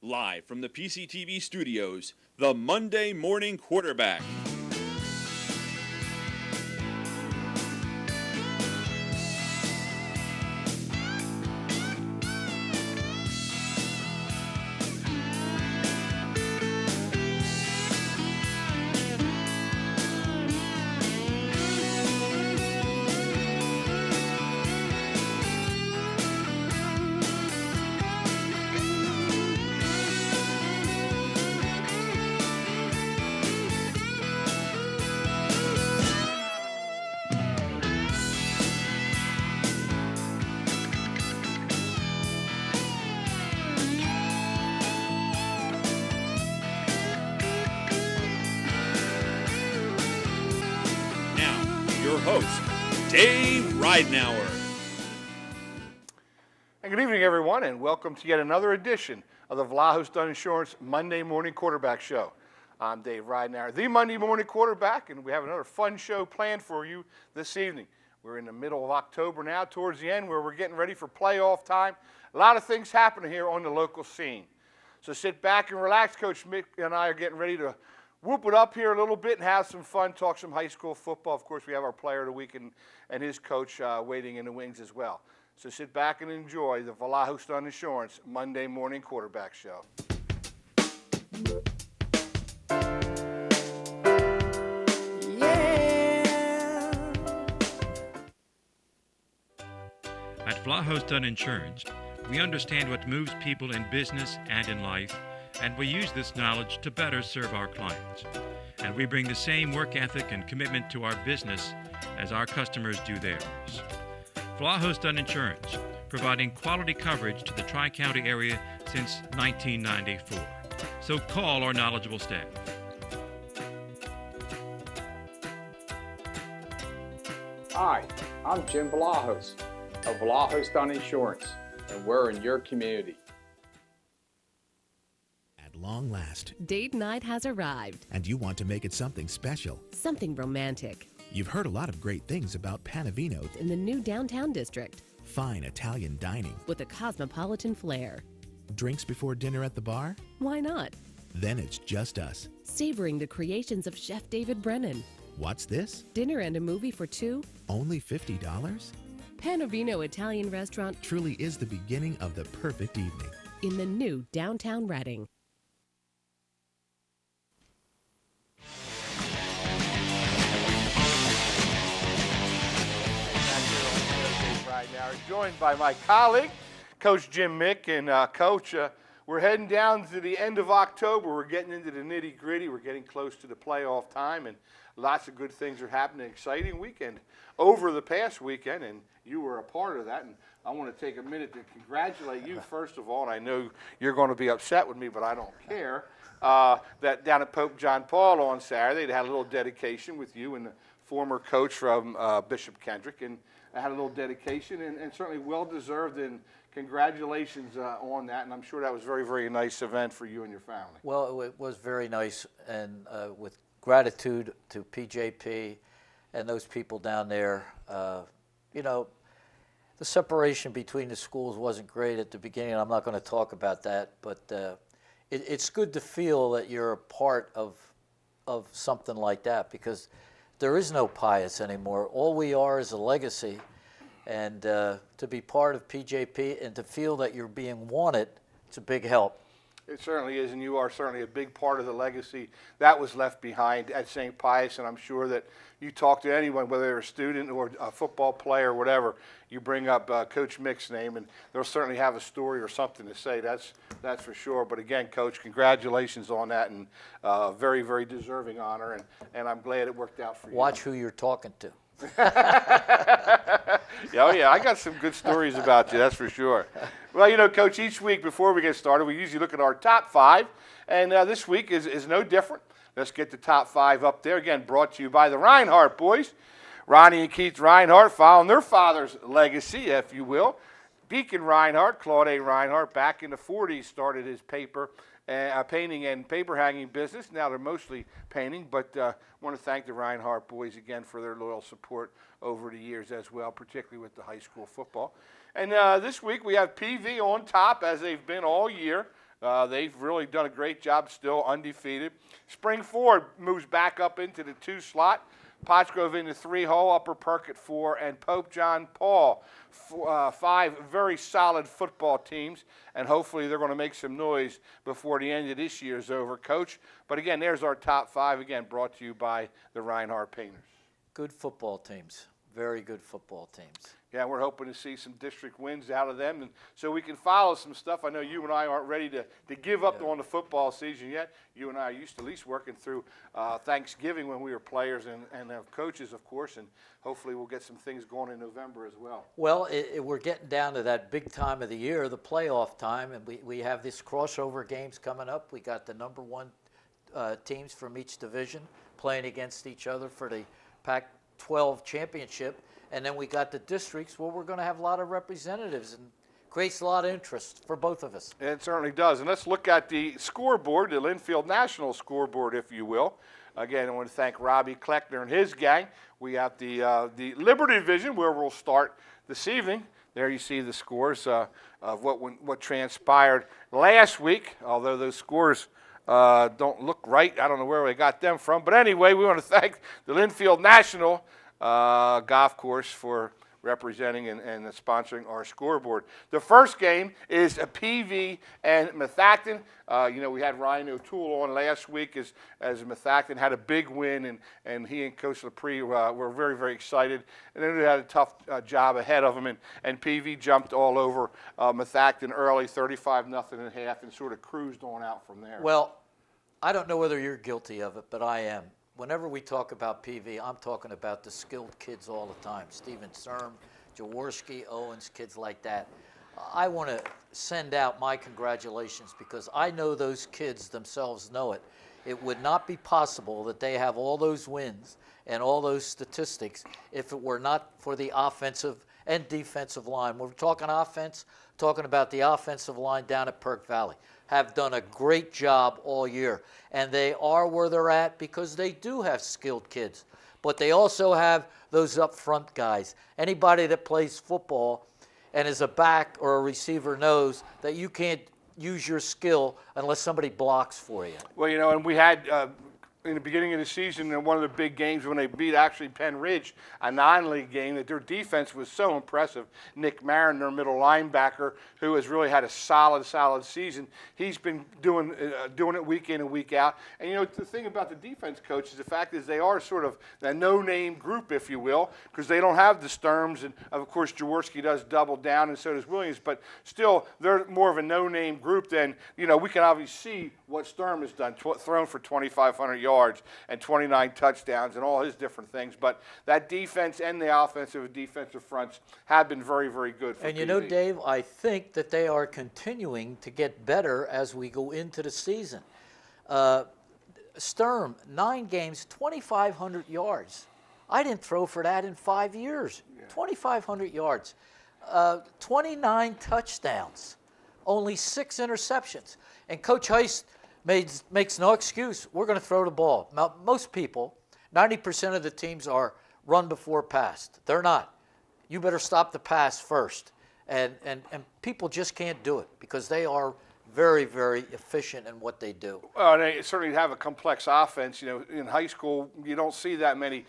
Live from the PCTV studios, the Monday Morning Quarterback. Your host, Dave Ridenauer. And good evening, everyone, and welcome to yet another edition of the Vlahos Dunn Insurance Monday Morning Quarterback Show. I'm Dave Ridenauer, the Monday Morning Quarterback, and we have another fun show planned for you this evening. We're in the middle of October now, towards the end, where we're getting ready for playoff time. A lot of things happening here on the local scene. So sit back and relax. Coach Mick and I are getting ready to whoop it up here a little bit and have some fun, talk some high school football. Of course, we have our player of the week and his coach waiting in the wings as well. So sit back and enjoy the Vlahos Dunn Insurance Monday Morning Quarterback Show. At Vlahos Dunn Insurance, we understand what moves people in business and in life, and we use this knowledge to better serve our clients. And we bring the same work ethic and commitment to our business as our customers do theirs. Vlahos Dunn Insurance, providing quality coverage to the Tri-County area since 1994. So call our knowledgeable staff. Hi, I'm Jim Vlahos of Vlahos Dunn Insurance, and we're in your community. At long last, date night has arrived. and you want to make it something special. Something romantic You've heard a lot of great things about Panavino, in the new downtown district fine Italian dining, with a cosmopolitan flair. drinks before dinner at the bar? Why not? Then it's just us. Savoring the creations of Chef David Brennan. What's this? Dinner and a movie for two. Only $50? Panavino Italian Restaurant Truly is the beginning of the perfect evening. in the new downtown Reading. Right now, we're joined by my colleague, Coach Jim Mick, and Coach, we're heading down to the end of October. We're getting into the nitty-gritty. We're getting close to the playoff time, and lots of good things are happening. Exciting weekend over the past weekend, and you were a part of that. And I want to take a minute to congratulate you, first of all, and I know you're going to be upset with me, but I don't care, that down at Pope John Paul on Saturday, they had a little dedication with you and the former coach from Bishop Kendrick, and I had a little dedication, and certainly well-deserved, and congratulations on that, and I'm sure that was a very, very nice event for you and your family. Well, it was very nice, and with gratitude to PJP and those people down there. You know, the separation between the schools wasn't great at the beginning. I'm not going to talk about that, but it's good to feel that you're a part of something like that, because there is no Pius anymore. All we are is a legacy, and to be part of PJP and to feel that you're being wanted, it's a big help. It certainly is, and you are certainly a big part of the legacy that was left behind at St. Pius, and I'm sure that you talk to anyone, whether they're a student or a football player or whatever, you bring up Coach Mick's name, and they'll certainly have a story or something to say, that's for sure. But again, Coach, congratulations on that, and very, very deserving honor, and I'm glad it worked out for you. Watch who you're talking to. Oh, yeah, I got some good stories about you, that's for sure. Well, you know, Coach, each week before we get started, we usually look at our top five, and this week is no different. Let's get the top five up there. Again, brought to you by the Reinhardt boys. Ronnie and Keith Reinhardt, following their father's legacy, if you will. Deacon Reinhardt, Claude A. Reinhardt, back in the 40s, started his painting and paper hanging business. Now they're mostly painting, but I want to thank the Reinhardt boys again for their loyal support over the years as well, particularly with the high school football. And this week we have PV on top, as they've been all year. They've really done a great job, still undefeated. Springford moves back up into the 2 slot. Pottsgrove in the 3-hole, Upper Perk at 4, and Pope John Paul. 5 very solid football teams, and hopefully they're going to make some noise before the end of this year's over, Coach. But again, there's our top 5, again, brought to you by the Reinhardt Painters. Good football teams. Very good football teams. Yeah, we're hoping to see some district wins out of them, and so we can follow some stuff. I know you and I aren't ready to give up on the football season yet. You and I are used to at least working through Thanksgiving when we were players and coaches, of course, and hopefully we'll get some things going in November as well. Well, we're getting down to that big time of the year, the playoff time, and we have these crossover games coming up. We got the number 1 teams from each division playing against each other for the Pac-12 championship. And then we got the districts where we're going to have a lot of representatives, and creates a lot of interest for both of us. It certainly does. And let's look at the scoreboard, the Linfield National scoreboard, if you will. Again, I want to thank Robbie Kleckner and his gang. We have the Liberty Division where we'll start this evening. There you see the scores of what transpired last week, although those scores don't look right. I don't know where we got them from. But anyway, we want to thank the Linfield National Golf Course for representing and sponsoring our scoreboard. The first game is a PV and Methacton. We had Ryan O'Toole on last week as Methacton had a big win, and he and Coach LaPree were very, very excited. And then they had a tough job ahead of them, and PV jumped all over Methacton early, 35-0 at half, and sort of cruised on out from there. Well, I don't know whether you're guilty of it, but I am. Whenever we talk about PV, I'm talking about the skilled kids all the time. Steven Serm, Jaworski, Owens, kids like that. I want to send out my congratulations because I know those kids themselves know it. It would not be possible that they have all those wins and all those statistics if it were not for the offensive and defensive line. We're talking offense, talking about the offensive line down at Perk Valley. Have done a great job all year. And they are where they're at because they do have skilled kids. But they also have those up front guys. Anybody that plays football and is a back or a receiver knows that you can't use your skill unless somebody blocks for you. Well, and we had in the beginning of the season in one of the big games when they beat actually Penn Ridge, a non-league game, that their defense was so impressive. Nick Marin, their middle linebacker, who has really had a solid season. He's been doing it week in and week out. And, the thing about the defense coach is the fact is they are sort of a no-name group, if you will, because they don't have the Sturms. And, of course, Jaworski does double down, and so does Williams. But still, they're more of a no-name group than, we can obviously see what Sturm has done, thrown for 2,500 yards and 29 touchdowns and all his different things. But that defense and the offensive and defensive fronts have been very, very good for And PV. Dave, I think that they are continuing to get better as we go into the season. Sturm, 9 games, 2,500 yards. I didn't throw for that in 5 years. Yeah. 2,500 yards. 29 touchdowns. Only 6 interceptions. And Coach Heist makes no excuse. We're going to throw the ball. Now, most people, 90% of the teams are run before passed. They're not. You better stop the pass first. And people just can't do it because they are very, very efficient in what they do. Well, they certainly have a complex offense. In high school, you don't see that many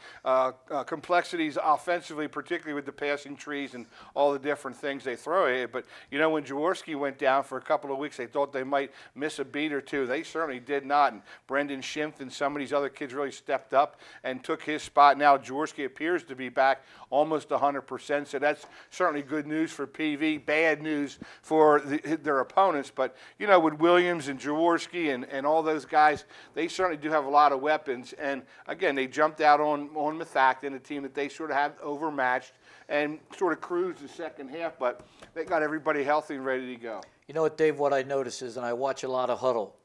complexities offensively, particularly with the passing trees and all the different things they throw at it. But, when Jaworski went down for a couple of weeks, they thought they might miss a beat or two. They certainly did not. And Brendan Schimpf and some of these other kids really stepped up and took his spot. Now Jaworski appears to be back almost 100%, so that's certainly good news for PV, bad news for their opponents. But, with Williams and Jaworski and all those guys, they certainly do have a lot of weapons. And, again, they jumped out on Methacton, a team that they sort of have overmatched and sort of cruised the second half. But they got everybody healthy and ready to go. You know what, Dave, what I notice is, and I watch a lot of huddle,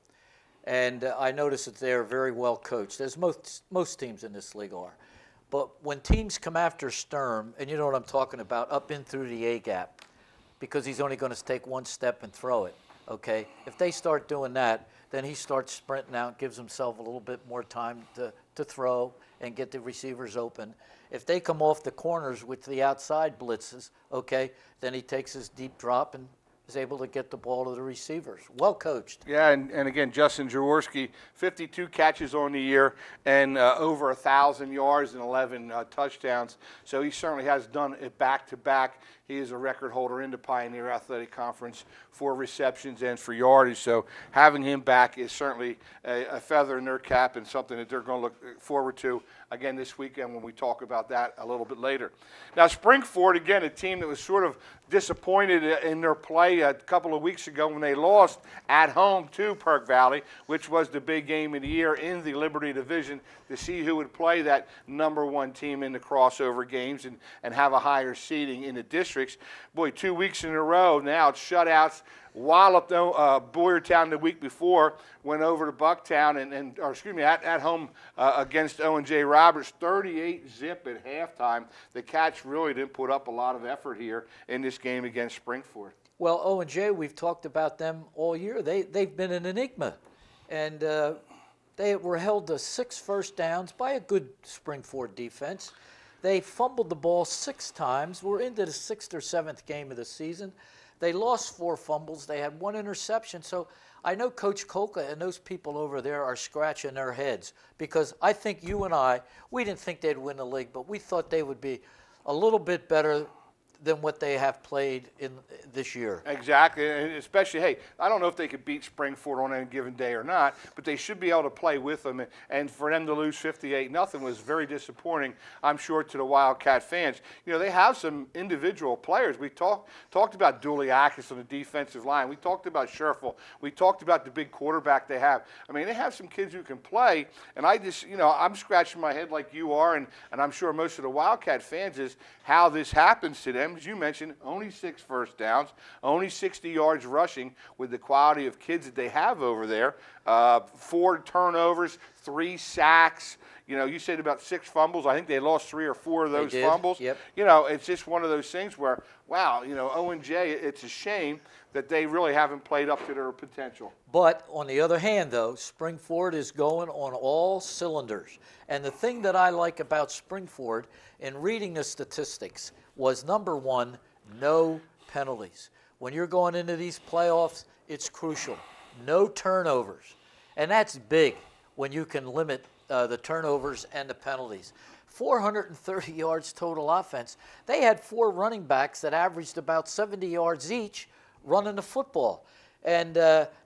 and I notice that they're very well coached, as most teams in this league are. But when teams come after Sturm, and you know what I'm talking about, up in through the A-gap, because he's only going to take one step and throw it. Okay, if they start doing that, then he starts sprinting out, gives himself a little bit more time to throw and get the receivers open. If they come off the corners with the outside blitzes, okay, then he takes his deep drop and is able to get the ball to the receivers. Well coached. Yeah, and again, Justin Jaworski, 52 catches on the year and over 1,000 yards and 11 touchdowns. So he certainly has done it back-to-back. He is a record holder in the Pioneer Athletic Conference for receptions and for yardage. So having him back is certainly a feather in their cap and something that they're going to look forward to again this weekend when we talk about that a little bit later. Now, Springford, again, a team that was sort of disappointed in their play a couple of weeks ago when they lost at home to Perk Valley, which was the big game of the year in the Liberty Division, to see who would play that #1 team in the crossover games and have a higher seeding in the districts. Boy, 2 weeks in a row now, it's shutouts. Walloped Boyertown the week before, went over to Bucktown at home against O&J Roberts, 38-zip at halftime. The Cats really didn't put up a lot of effort here in this game against Springford. Well, O&J, we've talked about them all year. They've been an enigma, and they were held to 6 first downs by a good Springford defense. They fumbled the ball 6 times. We're into the 6th or 7th game of the season. They lost 4 fumbles. They had 1 interception. So I know Coach Kolka and those people over there are scratching their heads, because I think you and we didn't think they'd win the league, but we thought they would be a little bit better than what they have played in this year. Exactly, and especially, hey, I don't know if they could beat Springford on any given day or not, but they should be able to play with them, and for them to lose 58-0 was very disappointing, I'm sure, to the Wildcat fans. You know, they have some individual players. We talked about Douliakis on the defensive line. We talked about Scherfel. We talked about the big quarterback they have. I mean, they have some kids who can play, and I just, you know, I'm scratching my head like you are, and I'm sure most of the Wildcat fans is how this happens to them. As you mentioned, only 6 first downs, only 60 yards rushing with the quality of kids that they have over there. 4 turnovers, 3 sacks. You know, you said about 6 fumbles. I think they lost 3 or 4 of those fumbles. Yep. You know, it's just one of those things where, wow, you know, O&J, it's a shame that they really haven't played up to their potential. But on the other hand, though, Springford is going on all cylinders. And the thing that I like about Springford in reading the statistics was, #1, no penalties. When you're going into these playoffs, it's crucial. No turnovers. And that's big when you can limit the turnovers and the penalties. 430 yards total offense. They had 4 running backs that averaged about 70 yards each running the football. And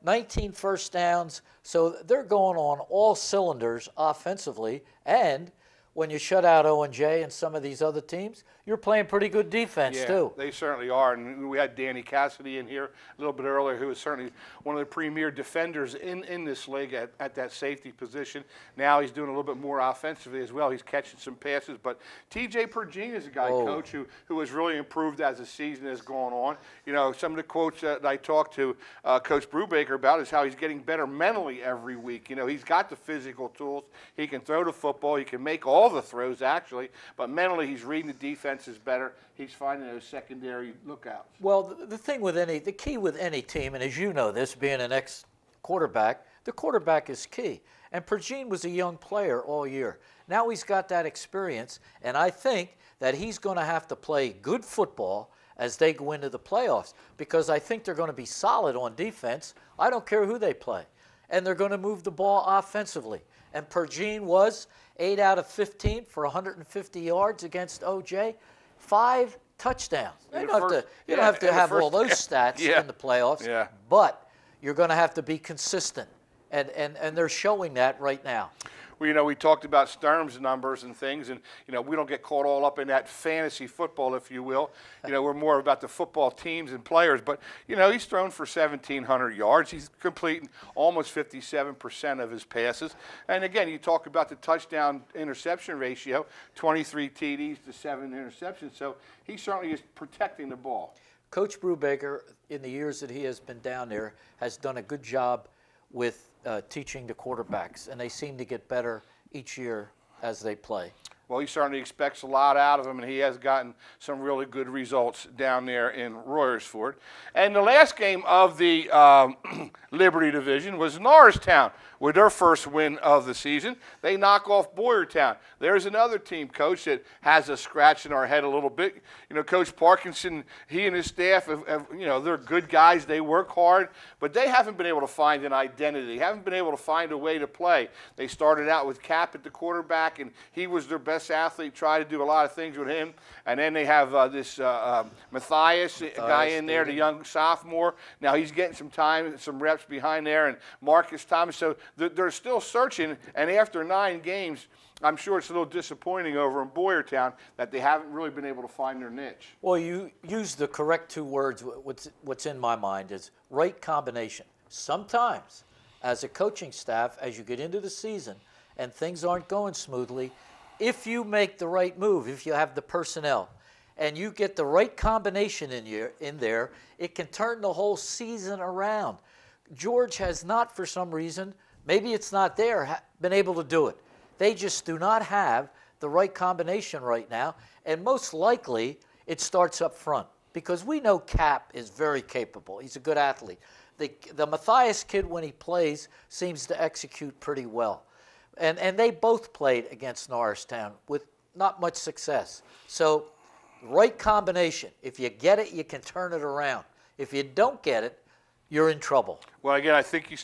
19 first downs. So they're going on all cylinders offensively. And when you shut out O&J and some of these other teams, you're playing pretty good defense, too. They certainly are. And we had Danny Cassidy in here a little bit earlier, who was certainly one of the premier defenders in this league at that safety position. Now he's doing a little bit more offensively as well. He's catching some passes. But T.J. Pergine is a guy, Coach, who has really improved as the season has gone on. You know, some of the quotes that I talked to Coach Brubaker about is how he's getting better mentally every week. You know, he's got the physical tools. He can throw the football. He can make all the throws, actually. But mentally, he's reading the defense is better. He's finding those secondary lookouts. Well, the key with any team, and as you know this, being an ex-quarterback, the quarterback is key. And Pergine was a young player all year. Now he's got that experience, and I think that he's going to have to play good football as they go into the playoffs, because I think they're going to be solid on defense. I don't care who they play. And they're going to move the ball offensively. And Pergine was 8 out of 15 for 150 yards against O.J., 5 touchdowns. You don't have to have all those stats in the playoffs, but you're going to have to be consistent, and they're showing that right now. Well, you know, we talked about Sturm's numbers and things, and, you know, we don't get caught all up in that fantasy football, if you will. You know, we're more about the football teams and players. But, you know, he's thrown for 1,700 yards. He's completing almost 57% of his passes. And, again, you talk about the touchdown-interception ratio, 23 TDs to 7 interceptions. So he certainly is protecting the ball. Coach Brubaker, in the years that he has been down there, has done a good job with teaching the quarterbacks, and they seem to get better each year as they play. Well, he certainly expects a lot out of him, and he has gotten some really good results down there in Royersford. And the last game of the Liberty Division was Norristown with their first win of the season. They knock off Boyertown. There's another team, Coach, that has us scratching our head a little bit. You know, Coach Parkinson, he and his staff, they're good guys. They work hard, but they haven't been able to find an identity. They haven't been able to find a way to play. They started out with Cap at the quarterback, and he was their best athlete, tried to do a lot of things with him. And then they have this Matthias guy in there, the young sophomore. Now he's getting some time, some reps behind there, and Marcus Thomas. So they're still searching, and after 9 games, I'm sure it's a little disappointing over in Boyertown that they haven't really been able to find their niche. Well, you used the correct 2 words. What's in my mind is right combination. Sometimes, as a coaching staff, as you get into the season and things aren't going smoothly, if you make the right move, if you have the personnel, and you get the right combination in there, it can turn the whole season around. George has not, for some reason, maybe it's not there, been able to do it. They just do not have the right combination right now, and most likely it starts up front because we know Cap is very capable. He's a good athlete. The Matthias kid, when he plays, seems to execute pretty well. And they both played against Norristown with not much success. So, right combination. If you get it, you can turn it around. If you don't get it, you're in trouble. Well, again, I think you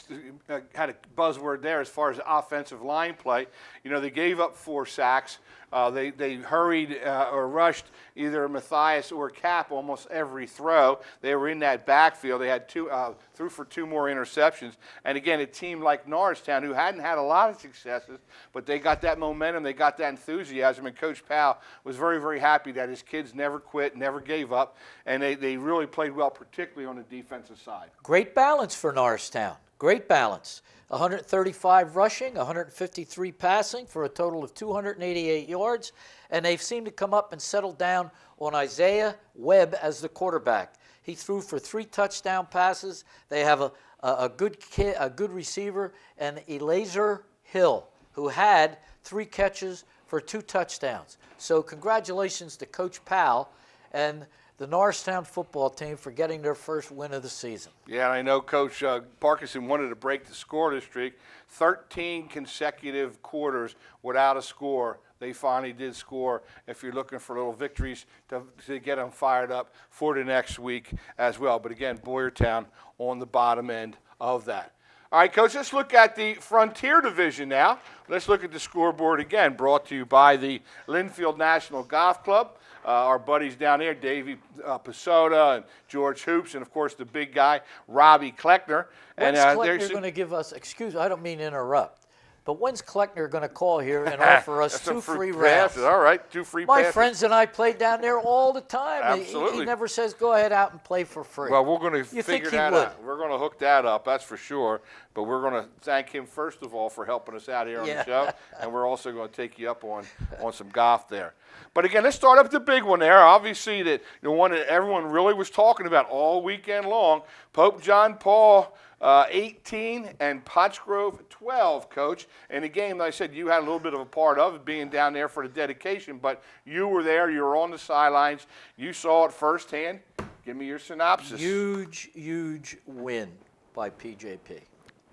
had a buzzword there as far as offensive line play. You know, they gave up 4 sacks. They hurried or rushed either Matthias or Cap almost every throw. They were in that backfield. They had threw for 2 more interceptions. And again, a team like Norristown, who hadn't had a lot of successes, but they got that momentum, they got that enthusiasm, and Coach Powell was very, very happy that his kids never quit, never gave up, and they really played well, particularly on the defensive side. Great balance for Norristown. Great balance. 135 rushing, 153 passing for a total of 288 yards. And they've seemed to come up and settle down on Isaiah Webb as the quarterback. He threw for 3 touchdown passes. They have a good receiver, and Elazer Hill, who had 3 catches for 2 touchdowns. So congratulations to Coach Powell and the Norristown football team for getting their first win of the season. Yeah, and I know Coach Parkinson wanted to break the score streak. 13 consecutive quarters without a score. They finally did score. If you're looking for little victories to get them fired up for the next week as well. But again, Boyertown on the bottom end of that. All right, Coach, let's look at the Frontier Division now. Let's look at the scoreboard again, brought to you by the Linfield National Golf Club. Our buddies down there, Davey Pasota and George Hoops, and, of course, the big guy, Robbie Kleckner. When's Kleckner going to give us, excuse me, I don't mean to interrupt, but when's Kleckner going to call here and offer us 2 free rounds? All right, 2 free passes. My friends and I play down there all the time. Absolutely. He never says go ahead out and play for free. Well, we're going to You figure think he that would? out. We're going to hook that up, that's for sure. But we're going to thank him, first of all, for helping us out here on the show. And we're also going to take you up on some golf there. But again, let's start up with the big one there. Obviously, the one that everyone really was talking about all weekend long, Pope John Paul 18 and Pottsgrove 12, Coach. And the game, like I said, you had a little bit of a part of it, being down there for the dedication, but you were there, you were on the sidelines, you saw it firsthand. Give me your synopsis. Huge win by PJP.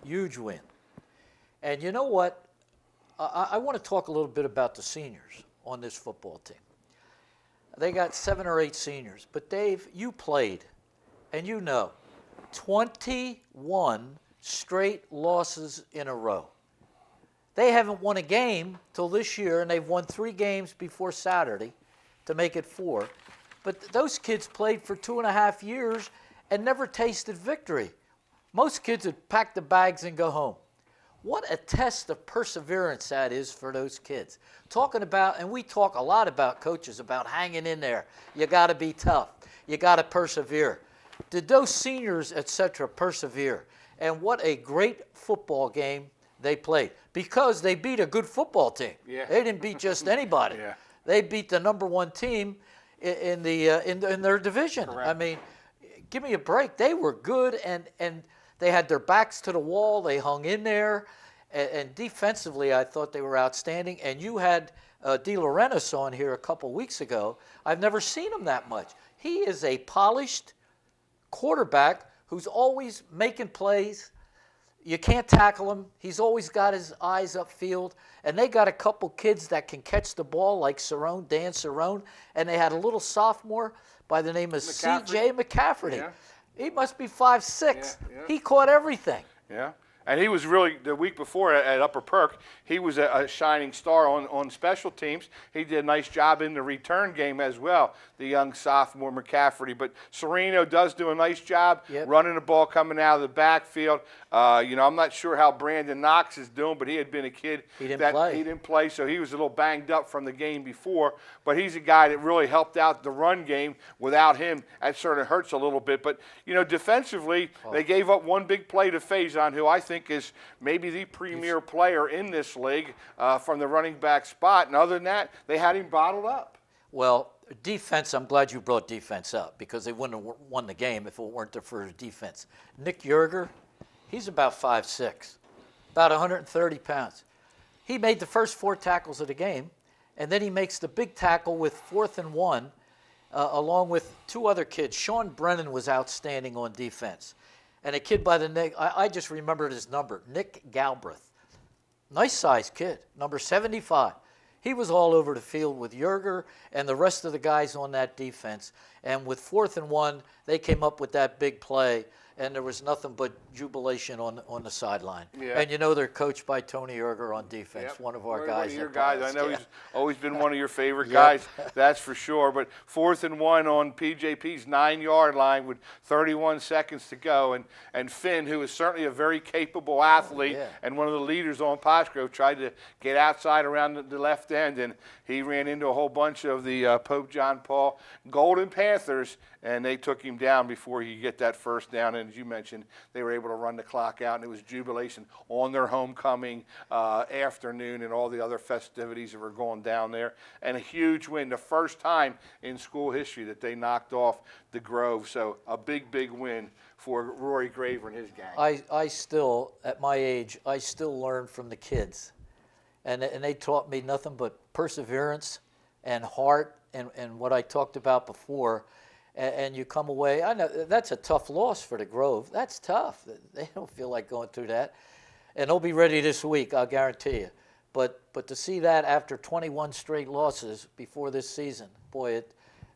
Huge win. And you know what? I want to talk a little bit about the seniors on this football team. They got 7 or 8 seniors. But, Dave, you played, and you know, 21 straight losses in a row. They haven't won a game till this year, and they've won 3 games before Saturday to make it 4. But those kids played for 2.5 years and never tasted victory. Most kids would pack the bags and go home. What a test of perseverance that is for those kids. Talking about, and we talk a lot about coaches, about hanging in there. You got to be tough. You got to persevere. Did those seniors, etc., persevere? And what a great football game they played, because they beat a good football team. Yeah. They didn't beat just anybody. Yeah. They beat the #1 team in their division. Correct. I mean, give me a break. They were good, and they had their backs to the wall. They hung in there, And defensively, I thought they were outstanding. And you had De Laurentiis on here a couple weeks ago. I've never seen him that much. He is a polished quarterback who's always making plays. You can't tackle him. He's always got his eyes upfield. And they got a couple kids that can catch the ball like Dan Cerrone. And they had a little sophomore by the name of C.J. McCafferty. Yeah. He must be 5'6". Yeah. He caught everything. Yeah. And he was really, the week before at Upper Perk, he was a shining star on special teams. He did a nice job in the return game as well, the young sophomore McCafferty. But Sereno does do a nice job running the ball coming out of the backfield. I'm not sure how Brandon Knox is doing, but he had been a kid He didn't play, so he was a little banged up from the game before. But he's a guy that really helped out the run game. Without him, that sort of hurts a little bit. But, defensively, they gave up one big play to Faison, who I think is maybe the premier player in this league from the running back spot. And other than that, they had him bottled up. Well, defense, I'm glad you brought defense up because they wouldn't have won the game if it weren't for defense. Nick Yerger, he's about 5'6", about 130 pounds. He made the first 4 tackles of the game, and then he makes the big tackle with 4th and 1, along with 2 other kids. Sean Brennan was outstanding on defense. And a kid by the name, I just remembered his number, Nick Galbraith. Nice-sized kid, number 75. He was all over the field with Yerger and the rest of the guys on that defense. And with 4th and 1, they came up with that big play, and there was nothing but jubilation on the sideline. Yeah. And they're coached by Tony Yerger on defense, one of our guys. One of your at guys. Pius. I know he's always been one of your favorite guys, that's for sure. But 4th and 1 on PJP's 9-yard line with 31 seconds to go. And Finn, who is certainly a very capable athlete and one of the leaders on Pottsgrove, tried to get outside around the left end, and he ran into a whole bunch of the Pope John Paul Golden Panthers, and they took him down before he could get that first down. And as you mentioned, they were able to run the clock out, and it was jubilation on their homecoming afternoon and all the other festivities that were going down there. And a huge win, the first time in school history that they knocked off the Grove. So a big, big win for Rory Graver and his gang. I still, at my age, I still learn from the kids. And they taught me nothing but perseverance and heart and what I talked about before. And you come away, I know that's a tough loss for the Grove. That's tough. They don't feel like going through that. And they'll be ready this week, I'll guarantee you. But to see that after 21 straight losses before this season, boy,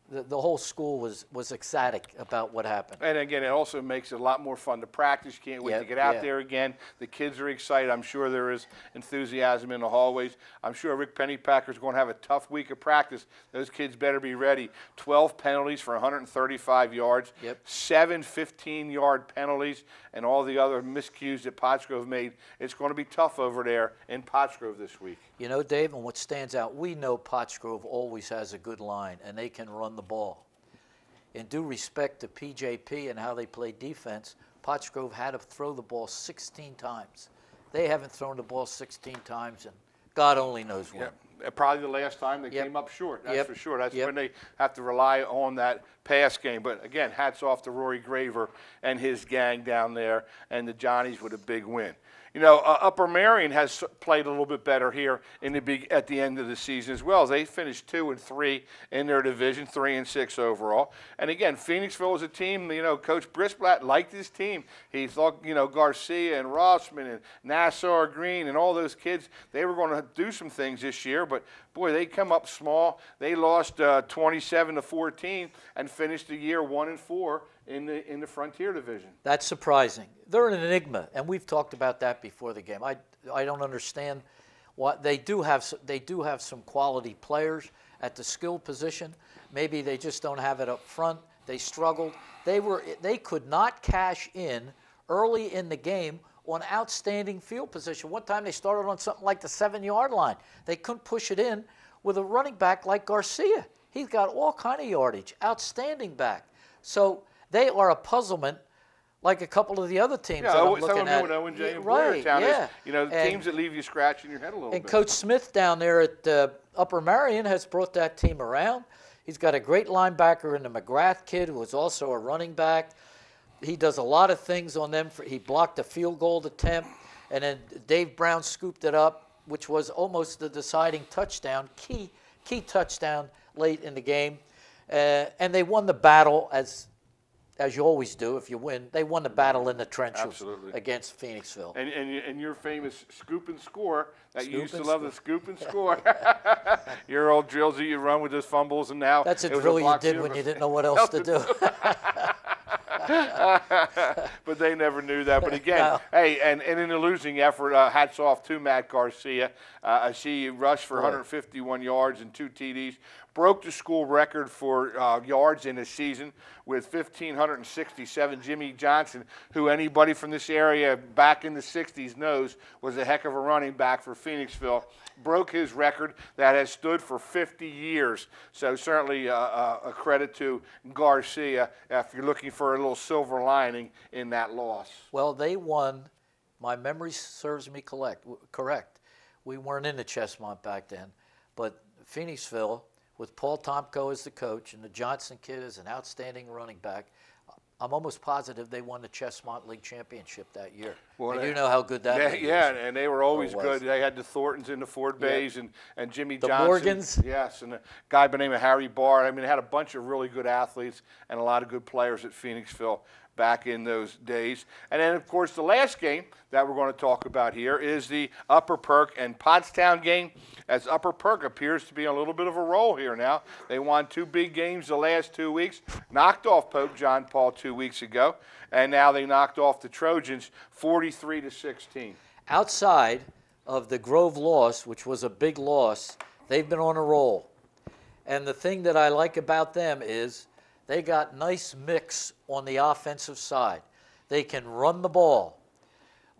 the whole school was ecstatic about what happened. And again, it also makes it a lot more fun to practice. You can't wait to get out there again. The kids are excited. I'm sure there is enthusiasm in the hallways. I'm sure Rick Pennypacker's going to have a tough week of practice. Those kids better be ready. 12 penalties for 135 yards, 7 15-yard penalties, and all the other miscues that Pottsgrove made. It's going to be tough over there in Pottsgrove this week. You know, Dave, and what stands out, we know Pottsgrove always has a good line, and they can run the ball. In due respect to PJP and how they play defense, Pottsgrove had to throw the ball 16 times. They haven't thrown the ball 16 times, and God only knows when. Probably the last time they came up short, that's for sure. That's when they have to rely on that pass game. But, again, hats off to Rory Graver and his gang down there, and the Johnnies with a big win. Upper Marion has played a little bit better here at the end of the season as well. They finished 2-3 in their division, 3-6 overall. And again, Phoenixville is a team. Coach Brisblatt liked his team. He thought, Garcia and Rossman and Nassau Green and all those kids, they were going to do some things this year. But boy, they come up small. They lost 27-14 and finished the year 1-4. In the Frontier Division. That's surprising. They're an enigma, and we've talked about that before the game. I don't understand what they do have some quality players at the skill position. Maybe they just don't have it up front. They struggled. They could not cash in early in the game on outstanding field position. One time they started on something like the 7-yard line. They couldn't push it in with a running back like Garcia. He's got all kind of yardage, outstanding back. So they are a puzzlement like a couple of the other teams that I'm looking at. Owen J. and Blairtown is, teams that leave you scratching your head a little bit. And Coach Smith down there at Upper Marion has brought that team around. He's got a great linebacker in the McGrath kid who is also a running back. He does a lot of things on them. He blocked a field goal attempt. And then Dave Brown scooped it up, which was almost the deciding touchdown, key touchdown late in the game. And they won the battle as you always do if you win. They won the battle in the trenches Absolutely. Against Phoenixville. And your famous scoop and score that you used to Scoop and love, the scoop and score. Your old drills that you run with those fumbles, and now That's a it was drill you block did field. when you didn't know what else to do. But they never knew that. But again, No. hey, and in a losing effort, hats off to Matt Garcia. She rushed for 151 yards and 2 TDs. Broke the school record for yards in a season with 1,567. Jimmy Johnson, who anybody from this area back in the 60s knows was a heck of a running back for Phoenixville, broke his record that has stood for 50 years. So certainly a credit to Garcia if you're looking for a little silver lining in that loss. Well, they won. My memory serves me correct. We weren't in the Chestmont back then, but Phoenixville, with Paul Tomko as the coach and the Johnson kid as an outstanding running back, I'm almost positive they won the Chestmont League Championship that year. Well, and you know how good that league yeah, is. and they were always was. good. They had the Thorntons and the Ford Bays and Jimmy The Johnson. Morgans. Yes, and a guy by the name of Harry Barr. I mean, they had a bunch of really good athletes and a lot of good players at Phoenixville back in those days. And then, of course, the last game that we're going to talk about here is the Upper Perk and Pottstown game, as Upper Perk appears to be on a little bit of a roll here now. They won 2 big games the last 2 weeks, knocked off Pope John Paul 2 weeks ago, and now they knocked off the Trojans 43-16. Outside of the Grove loss, which was a big loss, they've been on a roll. And the thing that I like about them is they got nice mix on the offensive side. They can run the ball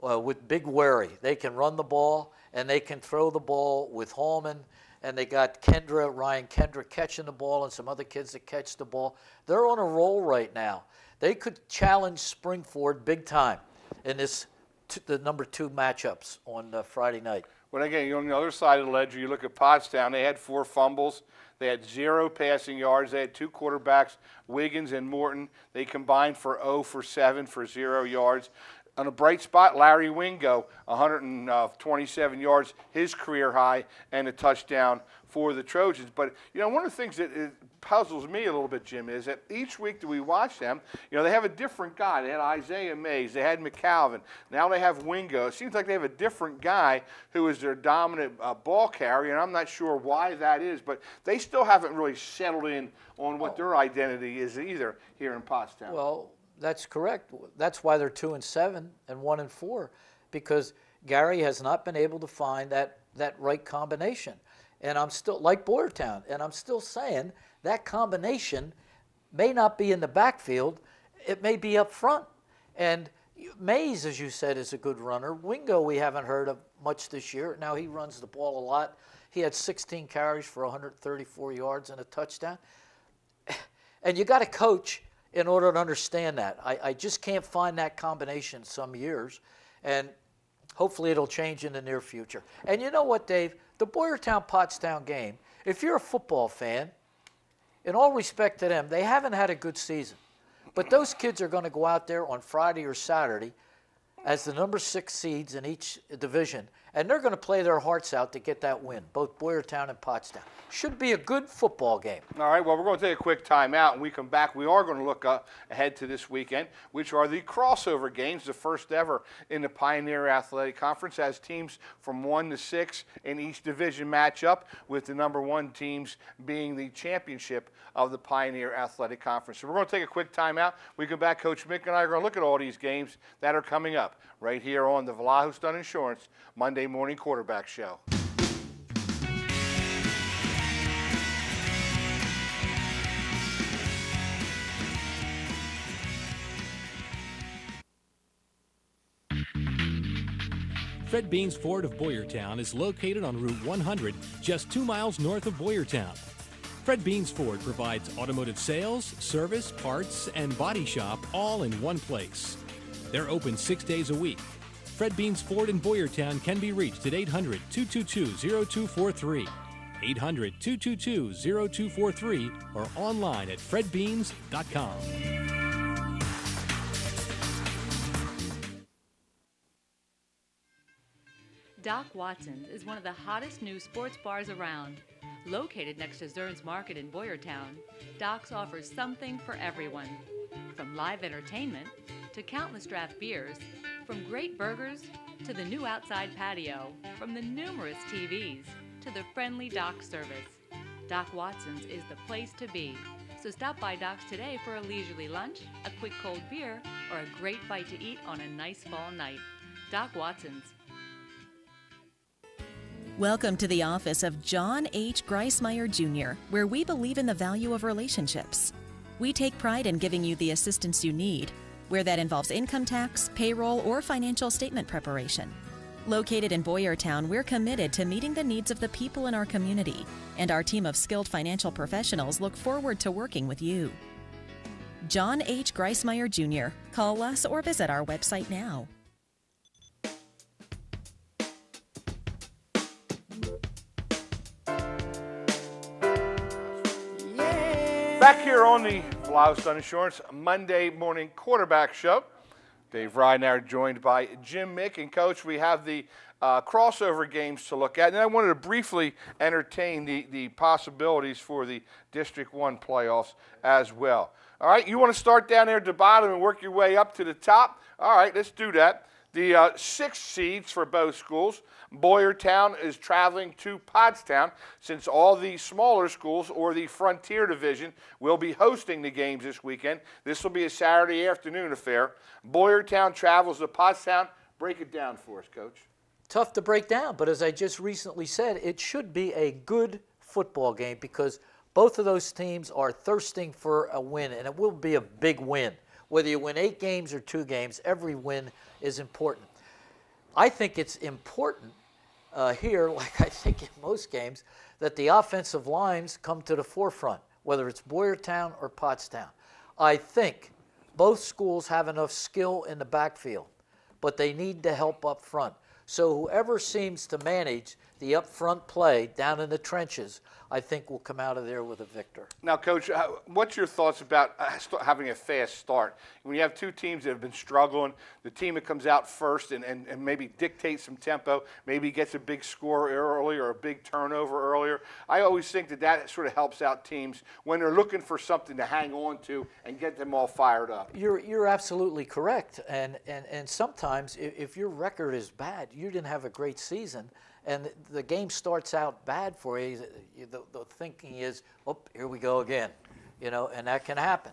with Big Wary. They can run the ball, and they can throw the ball with Hallman. And they got Ryan Kendra catching the ball and some other kids that catch the ball. They're on a roll right now. They could challenge Springford big time in the number 2 matchups on Friday night. Well, again, on the other side of the ledger, you look at Pottstown. They had 4 fumbles. They had 0 passing yards. They had 2 quarterbacks, Wiggins and Morton. They combined for 0 for 7 for 0 yards. On a bright spot, Larry Wingo, 127 yards, his career high, and a touchdown for the Trojans. But, you know, one of the things that puzzles me a little bit, Jim, is that each week that we watch them, you know, they have a different guy. They had Isaiah Mays. They had McCalvin. Now they have Wingo. It seems like they have a different guy who is their dominant ball carrier, and I'm not sure why that is. But they still haven't really settled in on what their identity is either here in Pottstown. Well, that's correct. That's why they're 2-7 and 1-4, because Gary has not been able to find that right combination. And I'm still, like Boyertown, and I'm still saying that combination may not be in the backfield. It may be up front. And Mays, as you said, is a good runner. Wingo we haven't heard of much this year. Now he runs the ball a lot. He had 16 carries for 134 yards and a touchdown. And you got to coach in order to understand that. I just can't find that combination some years. And hopefully it'll change in the near future. And you know what, Dave? The Boyertown-Pottstown game, if you're a football fan, in all respect to them, they haven't had a good season. But those kids are going to go out there on Friday or Saturday as the number 6 seeds in each division, and they're going to play their hearts out to get that win, both Boyertown and Pottstown. Should be a good football game. All right, well, we're going to take a quick timeout. When we come back, we are going to look ahead to this weekend, which are the crossover games, the first ever in the Pioneer Athletic Conference, as teams from 1 to 6 in each division match up, with the number 1 teams being the championship of the Pioneer Athletic Conference. So we're going to take a quick timeout. When we come back, Coach Mick and I are going to look at all these games that are coming up right here on the Vallejo Stun Insurance Monday Morning Quarterback Show. Fred Beans Ford of Boyertown is located on Route 100, just 2 miles north of Boyertown. Fred Beans Ford provides automotive sales, service, parts, and body shop all in one place. They're open 6 days a week. Fred Beans Ford in Boyertown can be reached at 800-222-0243, 800-222-0243, or online at fredbeans.com. Doc Watson's is one of the hottest new sports bars around. Located next to Zern's Market in Boyertown, Doc's offers something for everyone. From live entertainment to countless draft beers, from great burgers to the new outside patio, from the numerous TVs to the friendly Doc service. Doc Watson's is the place to be. So stop by Doc's today for a leisurely lunch, a quick cold beer, or a great bite to eat on a nice fall night. Doc Watson's. Welcome to the office of John H. Greismeyer Jr., where we believe in the value of relationships. We take pride in giving you the assistance you need, where that involves income tax, payroll, or financial statement preparation. Located in Boyertown, we're committed to meeting the needs of the people in our community, and our team of skilled financial professionals look forward to working with you. John H. Greismeyer Jr. Call us or visit our website now. Back here on the Blouse on Insurance Monday morning quarterback show. Dave Rynar joined by Jim Mick. And Coach, we have the crossover games to look at. And I wanted to briefly entertain the possibilities for the District 1 playoffs as well. All right, you want to start down there at the bottom and work your way up to the top? All right, let's do that. The 6 seeds for both schools. Boyertown is traveling to Pottstown, since all the smaller schools or the Frontier Division will be hosting the games this weekend. This will be a Saturday afternoon affair. Boyertown travels to Pottstown. Break it down for us, Coach. Tough to break down, but as I just recently said, it should be a good football game because both of those teams are thirsting for a win, and it will be a big win. Whether you win 8 games or 2 games, every win is important. I think it's important here, like I think in most games, that the offensive lines come to the forefront, whether it's Boyertown or Pottstown. I think both schools have enough skill in the backfield, but they need the help up front. So whoever seems to manage the up front play down in the trenches, I think will come out of there with a victor. Now, Coach, what's your thoughts about having a fast start? When you have 2 teams that have been struggling, the team that comes out first and maybe dictates some tempo, maybe gets a big score early or a big turnover earlier, I always think that sort of helps out teams when they're looking for something to hang on to and get them all fired up. You're absolutely correct. And sometimes if your record is bad, you didn't have a great season, and the game starts out bad for you, the thinking is, oh, here we go again, and that can happen.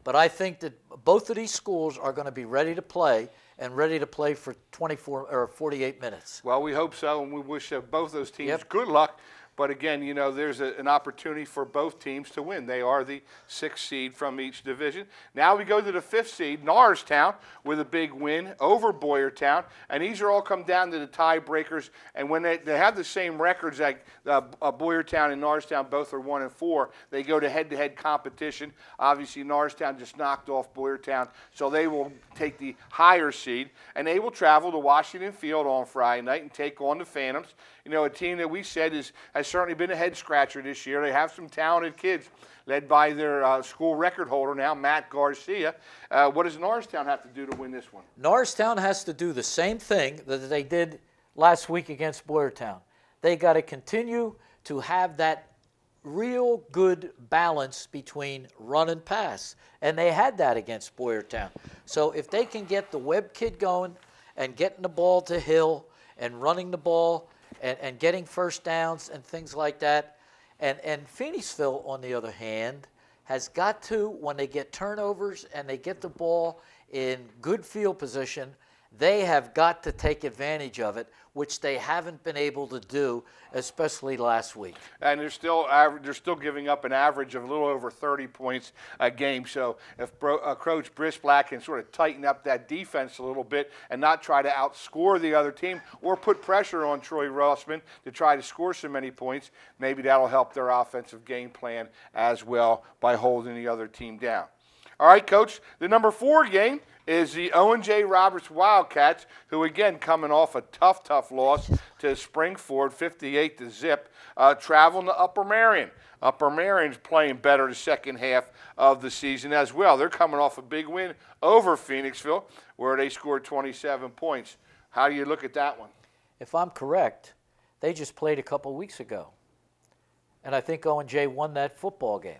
But I think that both of these schools are going to be ready to play and ready to play for 24 or 48 minutes. Well, we hope so, and we wish both those teams good luck. But again, there's an opportunity for both teams to win. They are the 6th seed from each division. Now we go to the 5th seed, Norristown, with a big win over Boyertown. And these are all come down to the tiebreakers. And when they have the same records, like Boyertown and Norristown both are 1-4, they go to head-to-head competition. Obviously, Norristown just knocked off Boyertown, so they will take the higher seed. And they will travel to Washington Field on Friday night and take on the Phantoms. A team that we said has certainly been a head-scratcher this year. They have some talented kids led by their school record holder now, Matt Garcia. What does Norristown have to do to win this one? Norristown has to do the same thing that they did last week against Boyertown. They got to continue to have that real good balance between run and pass, and they had that against Boyertown. So if they can get the Webb kid going and getting the ball to Hill and running the ball and getting first downs and things like that. And Phoenixville, on the other hand, has got to, when they get turnovers and they get the ball in good field position, they have got to take advantage of it, which they haven't been able to do, especially last week. And they're still giving up an average of a little over 30 points a game. So if Coach Brisblack can sort of tighten up that defense a little bit and not try to outscore the other team or put pressure on Troy Rossman to try to score so many points, maybe that'll help their offensive game plan as well by holding the other team down. All right, Coach, the number 4 game is the Owen J. Roberts Wildcats, who again coming off a tough loss to Springford, 58-0, traveling to Upper Marion. Upper Marion's playing better the second half of the season as well. They're coming off a big win over Phoenixville, where they scored 27 points. How do you look at that one? if I'm correct, they just played a couple weeks ago. And I think O&J won that football game.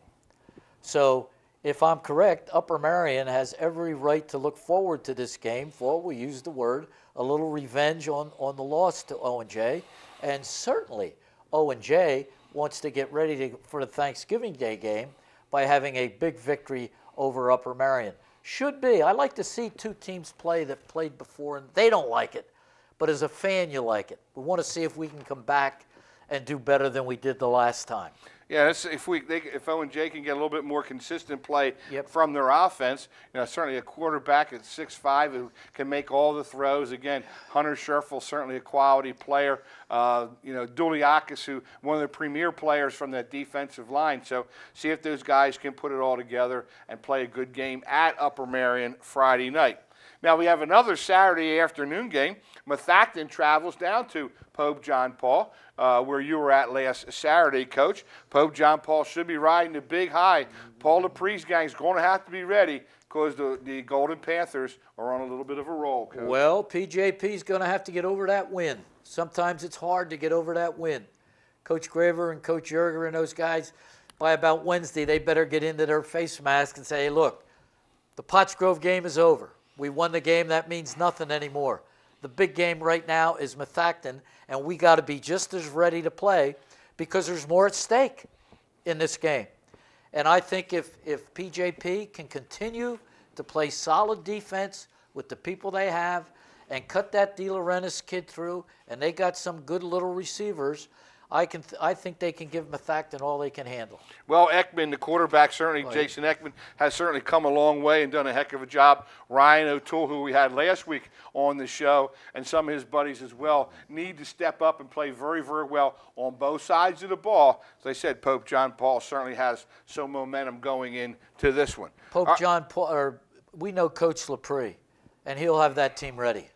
So if I'm correct, Upper Marion has every right to look forward to this game for, we use the word, a little revenge on the loss to O&J. And certainly O&J wants to get ready for the Thanksgiving Day game by having a big victory over Upper Marion. Should be. I like to see two teams play that played before, and they don't like it. But as a fan, you like it. We want to see if we can come back and do better than we did the last time. Yeah, if O&J can get a little bit more consistent play from their offense, certainly a quarterback at 6'5" who can make all the throws. Again, Hunter Scherfel, certainly a quality player. Duliakis, who one of the premier players from that defensive line. So see if those guys can put it all together and play a good game at Upper Marion Friday night. Now we have another Saturday afternoon game. Methacton travels down to Pope John Paul, where you were at last Saturday, Coach. Pope John Paul should be riding the big high. Paul Dupree's gang's going to have to be ready because the Golden Panthers are on a little bit of a roll, Coach. Well, PJP's going to have to get over that win. Sometimes it's hard to get over that win. Coach Graver and Coach Yerger and those guys, by about Wednesday, they better get into their face mask and say, hey, look, the Pottsgrove game is over. We won the game. That means nothing anymore. The big game right now is Methacton, and we got to be just as ready to play because there's more at stake in this game. And I think if PJP can continue to play solid defense with the people they have and cut that De Laurentiis kid through, and they got some good little receivers, I think they can give Methacton all they can handle. Well, Ekman, the quarterback, certainly, Jason Ekman, has certainly come a long way and done a heck of a job. Ryan O'Toole, who we had last week on the show, and some of his buddies as well, need to step up and play very, very well on both sides of the ball. As I said, Pope John Paul certainly has some momentum going into this one. Pope John Paul, we know Coach LaPree, and he'll have that team ready.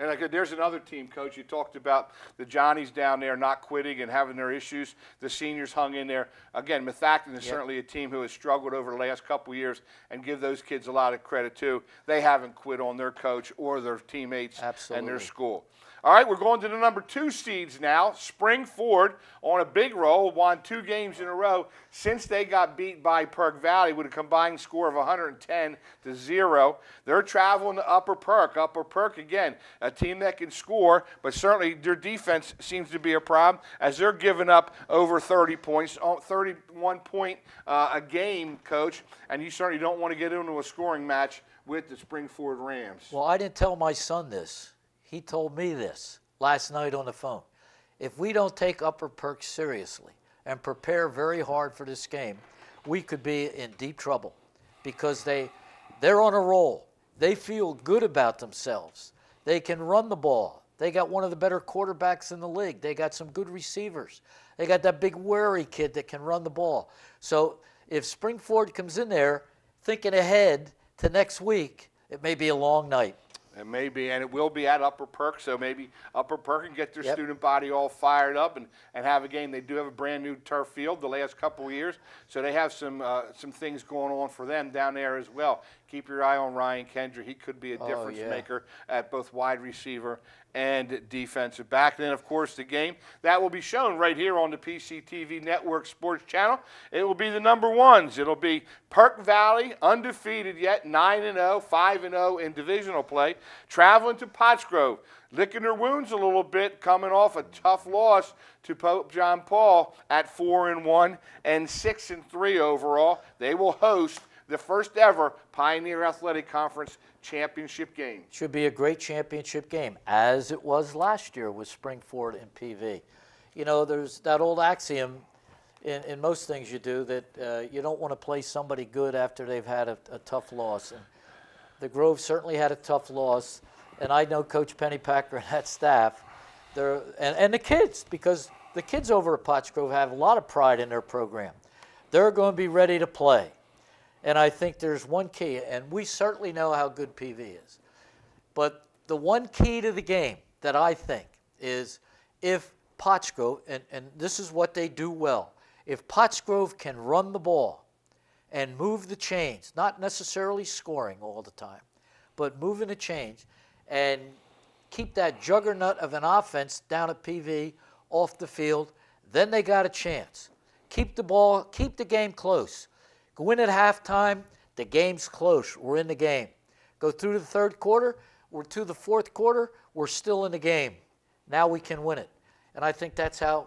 And there's another team, Coach. You talked about the Johnnies down there not quitting and having their issues. The seniors hung in there. Again, Methacton is certainly a team who has struggled over the last couple of years, and give those kids a lot of credit, too. They haven't quit on their coach or their teammates and their school. All right, we're going to the number 2 seeds now. Springford on a big roll, won 2 games in a row since they got beat by Perk Valley with a combined score of 110-0. They're traveling to Upper Perk. Upper Perk, again, a team that can score, but certainly their defense seems to be a problem as they're giving up over 30 points, 31 point a game, Coach, and you certainly don't want to get into a scoring match with the Springford Rams. Well, I didn't tell my son this. He told me this last night on the phone. If we don't take Upper Perk seriously and prepare very hard for this game, we could be in deep trouble because they're on a roll. They feel good about themselves. They can run the ball. They got one of the better quarterbacks in the league. They got some good receivers. They got that big Wary kid that can run the ball. So if Springford comes in there thinking ahead to next week, it may be a long night. It may be, and it will be at Upper Perk, so maybe Upper Perk can get their student body all fired up and have a game. They do have a brand-new turf field the last couple of years, so they have some things going on for them down there as well. Keep your eye on Ryan Kendra. He could be a difference maker at both wide receiver and defensive back. And then, of course, the game that will be shown right here on the PCTV Network Sports Channel. It will be the number 1s. It'll be Perk Valley, undefeated yet, 9-0, 5-0 in divisional play, traveling to Pottsgrove, licking their wounds a little bit, coming off a tough loss to Pope John Paul at 4-1 and 6-3 overall. They will host the first ever Pioneer Athletic Conference championship game. Should be a great championship game, as it was last year with Springford and PV. You know, there's that old axiom in most things you do that you don't want to play somebody good after they've had a tough loss. And the Grove certainly had a tough loss, and I know Coach Pennypacker and that staff, and the kids, because the kids over at Pottsgrove have a lot of pride in their program. They're going to be ready to play. And I think there's one key, and we certainly know how good PV is. But the one key to the game that I think is if Pottsgrove, and this is what they do well, if Pottsgrove can run the ball and move the chains, not necessarily scoring all the time, but moving the chains and keep that juggernaut of an offense down at PV off the field, then they got a chance. Keep the ball, keep the game close. Go in at halftime, the game's close. We're in the game. Go through the third quarter, we're to the fourth quarter, we're still in the game. Now we can win it. And I think that's how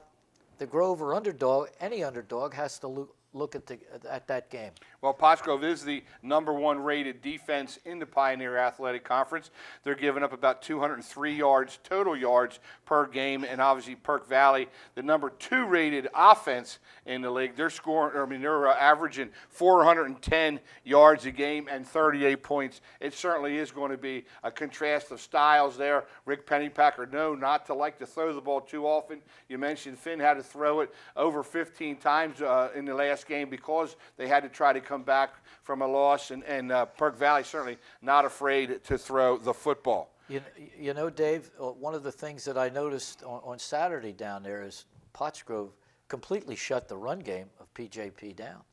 the Grover underdog, any underdog, has to look at that game. Well, Pottsgrove is the #1 rated defense in the Pioneer Athletic Conference. They're giving up about 203 yards, total yards per game, and obviously Perk Valley, the #2 rated offense in the league. They're they're averaging 410 yards a game and 38 points. It certainly is going to be a contrast of styles there. Rick Pennypacker known not to like to throw the ball too often. You mentioned Finn had to throw it over 15 times in the last game because they had to try to come back from a loss, and Perk Valley certainly not afraid to throw the football. You know, Dave, one of the things that I noticed on Saturday down there is Pottsgrove completely shut the run game of PJP down,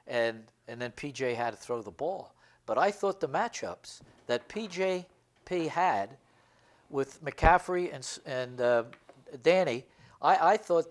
and then PJ had to throw the ball. But I thought the matchups that PJP had with McCaffrey and Danny, I thought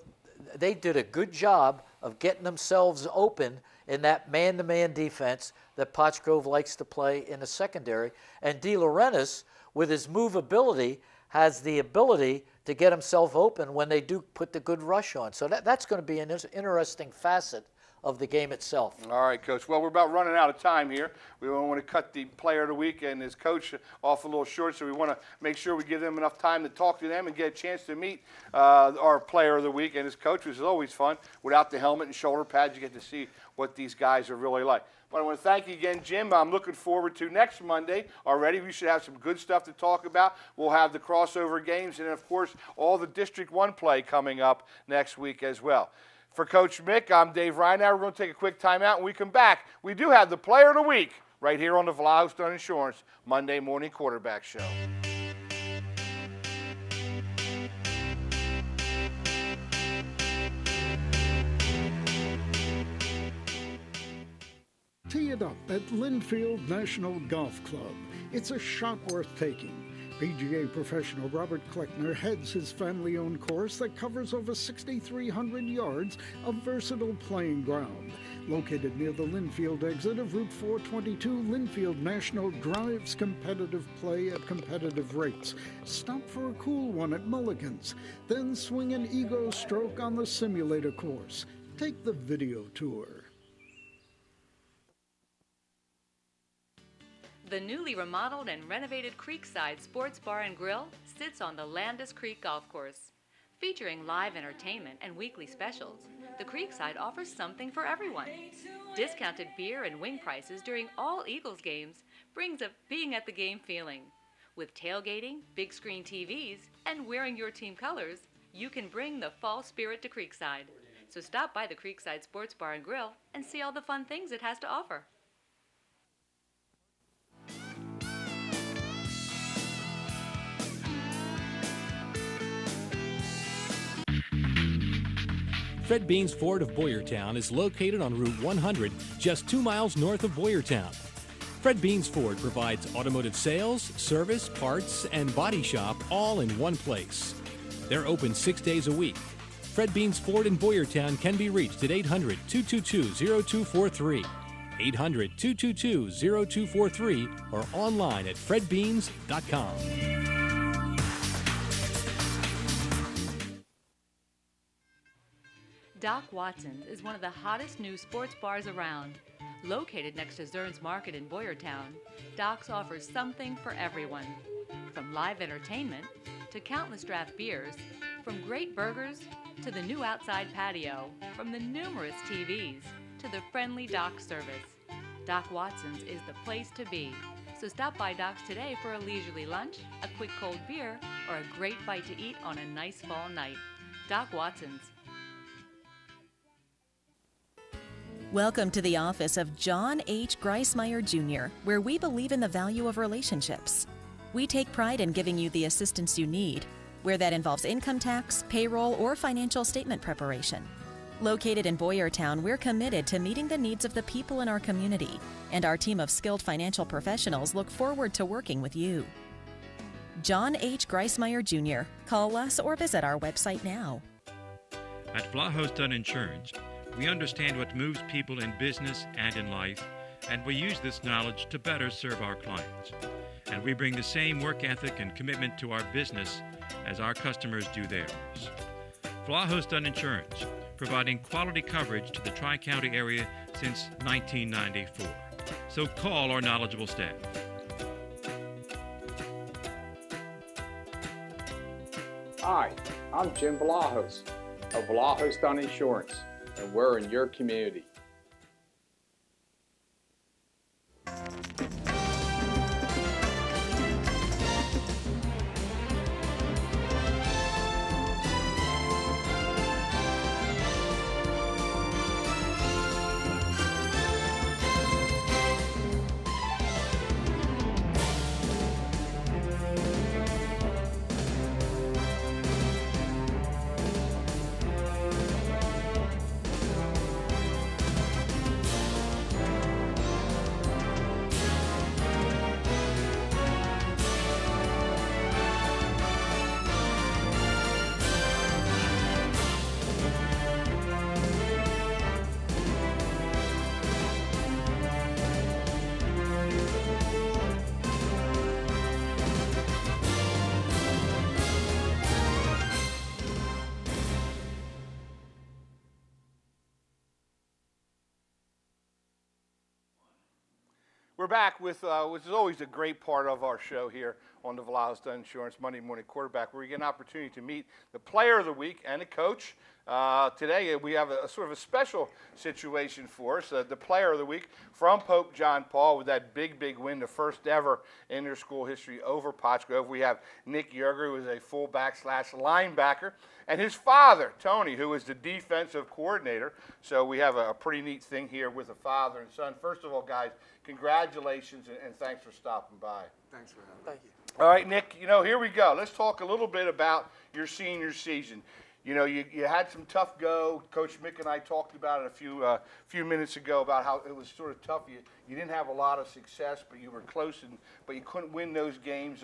they did a good job of getting themselves open in that man-to-man defense that Pottsgrove likes to play in the secondary. And De Laurentiis, with his movability, has the ability to get himself open when they do put the good rush on. So that's going to be an interesting facet of the game itself. All right, Coach. Well, we're about running out of time here. We don't want to cut the player of the week and his coach off a little short, so we want to make sure we give them enough time to talk to them and get a chance to meet our player of the week and his coach, which is always fun. Without the helmet and shoulder pads, you get to see what these guys are really like. But I want to thank you again, Jim. I'm looking forward to next Monday already. We should have some good stuff to talk about. We'll have the crossover games and, of course, all the District 1 play coming up next week as well. For Coach Mick, I'm Dave Reinauer. We're going to take a quick timeout. When we come back, we do have the Player of the Week right here on the Vlaho Stone Insurance Monday Morning Quarterback Show. Tee it up at Linfield National Golf Club. It's a shot worth taking. PGA professional Robert Kleckner heads his family-owned course that covers over 6,300 yards of versatile playing ground. Located near the Linfield exit of Route 422, Linfield National drives competitive play at competitive rates. Stop for a cool one at Mulligan's, then swing an ego stroke on the simulator course. Take the video tour. The newly remodeled and renovated Creekside Sports Bar and Grill sits on the Landis Creek Golf Course. Featuring live entertainment and weekly specials, the Creekside offers something for everyone. Discounted beer and wing prices during all Eagles games brings a being at the game feeling. With tailgating, big screen TVs, and wearing your team colors, you can bring the fall spirit to Creekside. So stop by the Creekside Sports Bar and Grill and see all the fun things it has to offer. Fred Beans Ford of Boyertown is located on Route 100, just 2 miles north of Boyertown. Fred Beans Ford provides automotive sales, service, parts, and body shop all in one place. They're open 6 days a week. Fred Beans Ford in Boyertown can be reached at 800-222-0243, 800-222-0243, or online at fredbeans.com. Doc Watson's is one of the hottest new sports bars around. Located next to Zern's Market in Boyertown, Doc's offers something for everyone. From live entertainment to countless draft beers, from great burgers to the new outside patio, from the numerous TVs to the friendly Doc service. Doc Watson's is the place to be. So stop by Doc's today for a leisurely lunch, a quick cold beer, or a great bite to eat on a nice fall night. Doc Watson's. Welcome to the office of John H. Greismeyer Jr., where we believe in the value of relationships. We take pride in giving you the assistance you need, where that involves income tax, payroll, or financial statement preparation. Located in Boyertown, we're committed to meeting the needs of the people in our community, and our team of skilled financial professionals look forward to working with you. John H. Greismeyer Jr. Call us or visit our website now. At Vlahos Dunn Insurance, we understand what moves people in business and in life, and we use this knowledge to better serve our clients. And we bring the same work ethic and commitment to our business as our customers do theirs. Vlahos Dunn Insurance, providing quality coverage to the Tri-County area since 1994. So call our knowledgeable staff. Hi, I'm Jim Vlahos of Vlahos Dunn Insurance, and we're in your community. We're back with, which is always a great part of our show here on the Vlahos Dunn Insurance Monday Morning Quarterback, where we get an opportunity to meet the player of the week and the coach. Today we have a sort of a special situation for us. The player of the week from Pope John Paul with that big win, the first ever in their school history over Potts Grove. We have Nick Yerger, who is a fullback / linebacker, and his father, Tony, who is the defensive coordinator. So we have a pretty neat thing here with a father and son. First of all, guys, congratulations and thanks for stopping by. Thanks for having me. Thank you. All right, Nick, here we go. Let's talk a little bit about your senior season. You had some tough go. Coach Mick and I talked about it a few minutes ago about how it was sort of tough. You didn't have a lot of success, but you were close, but you couldn't win those games.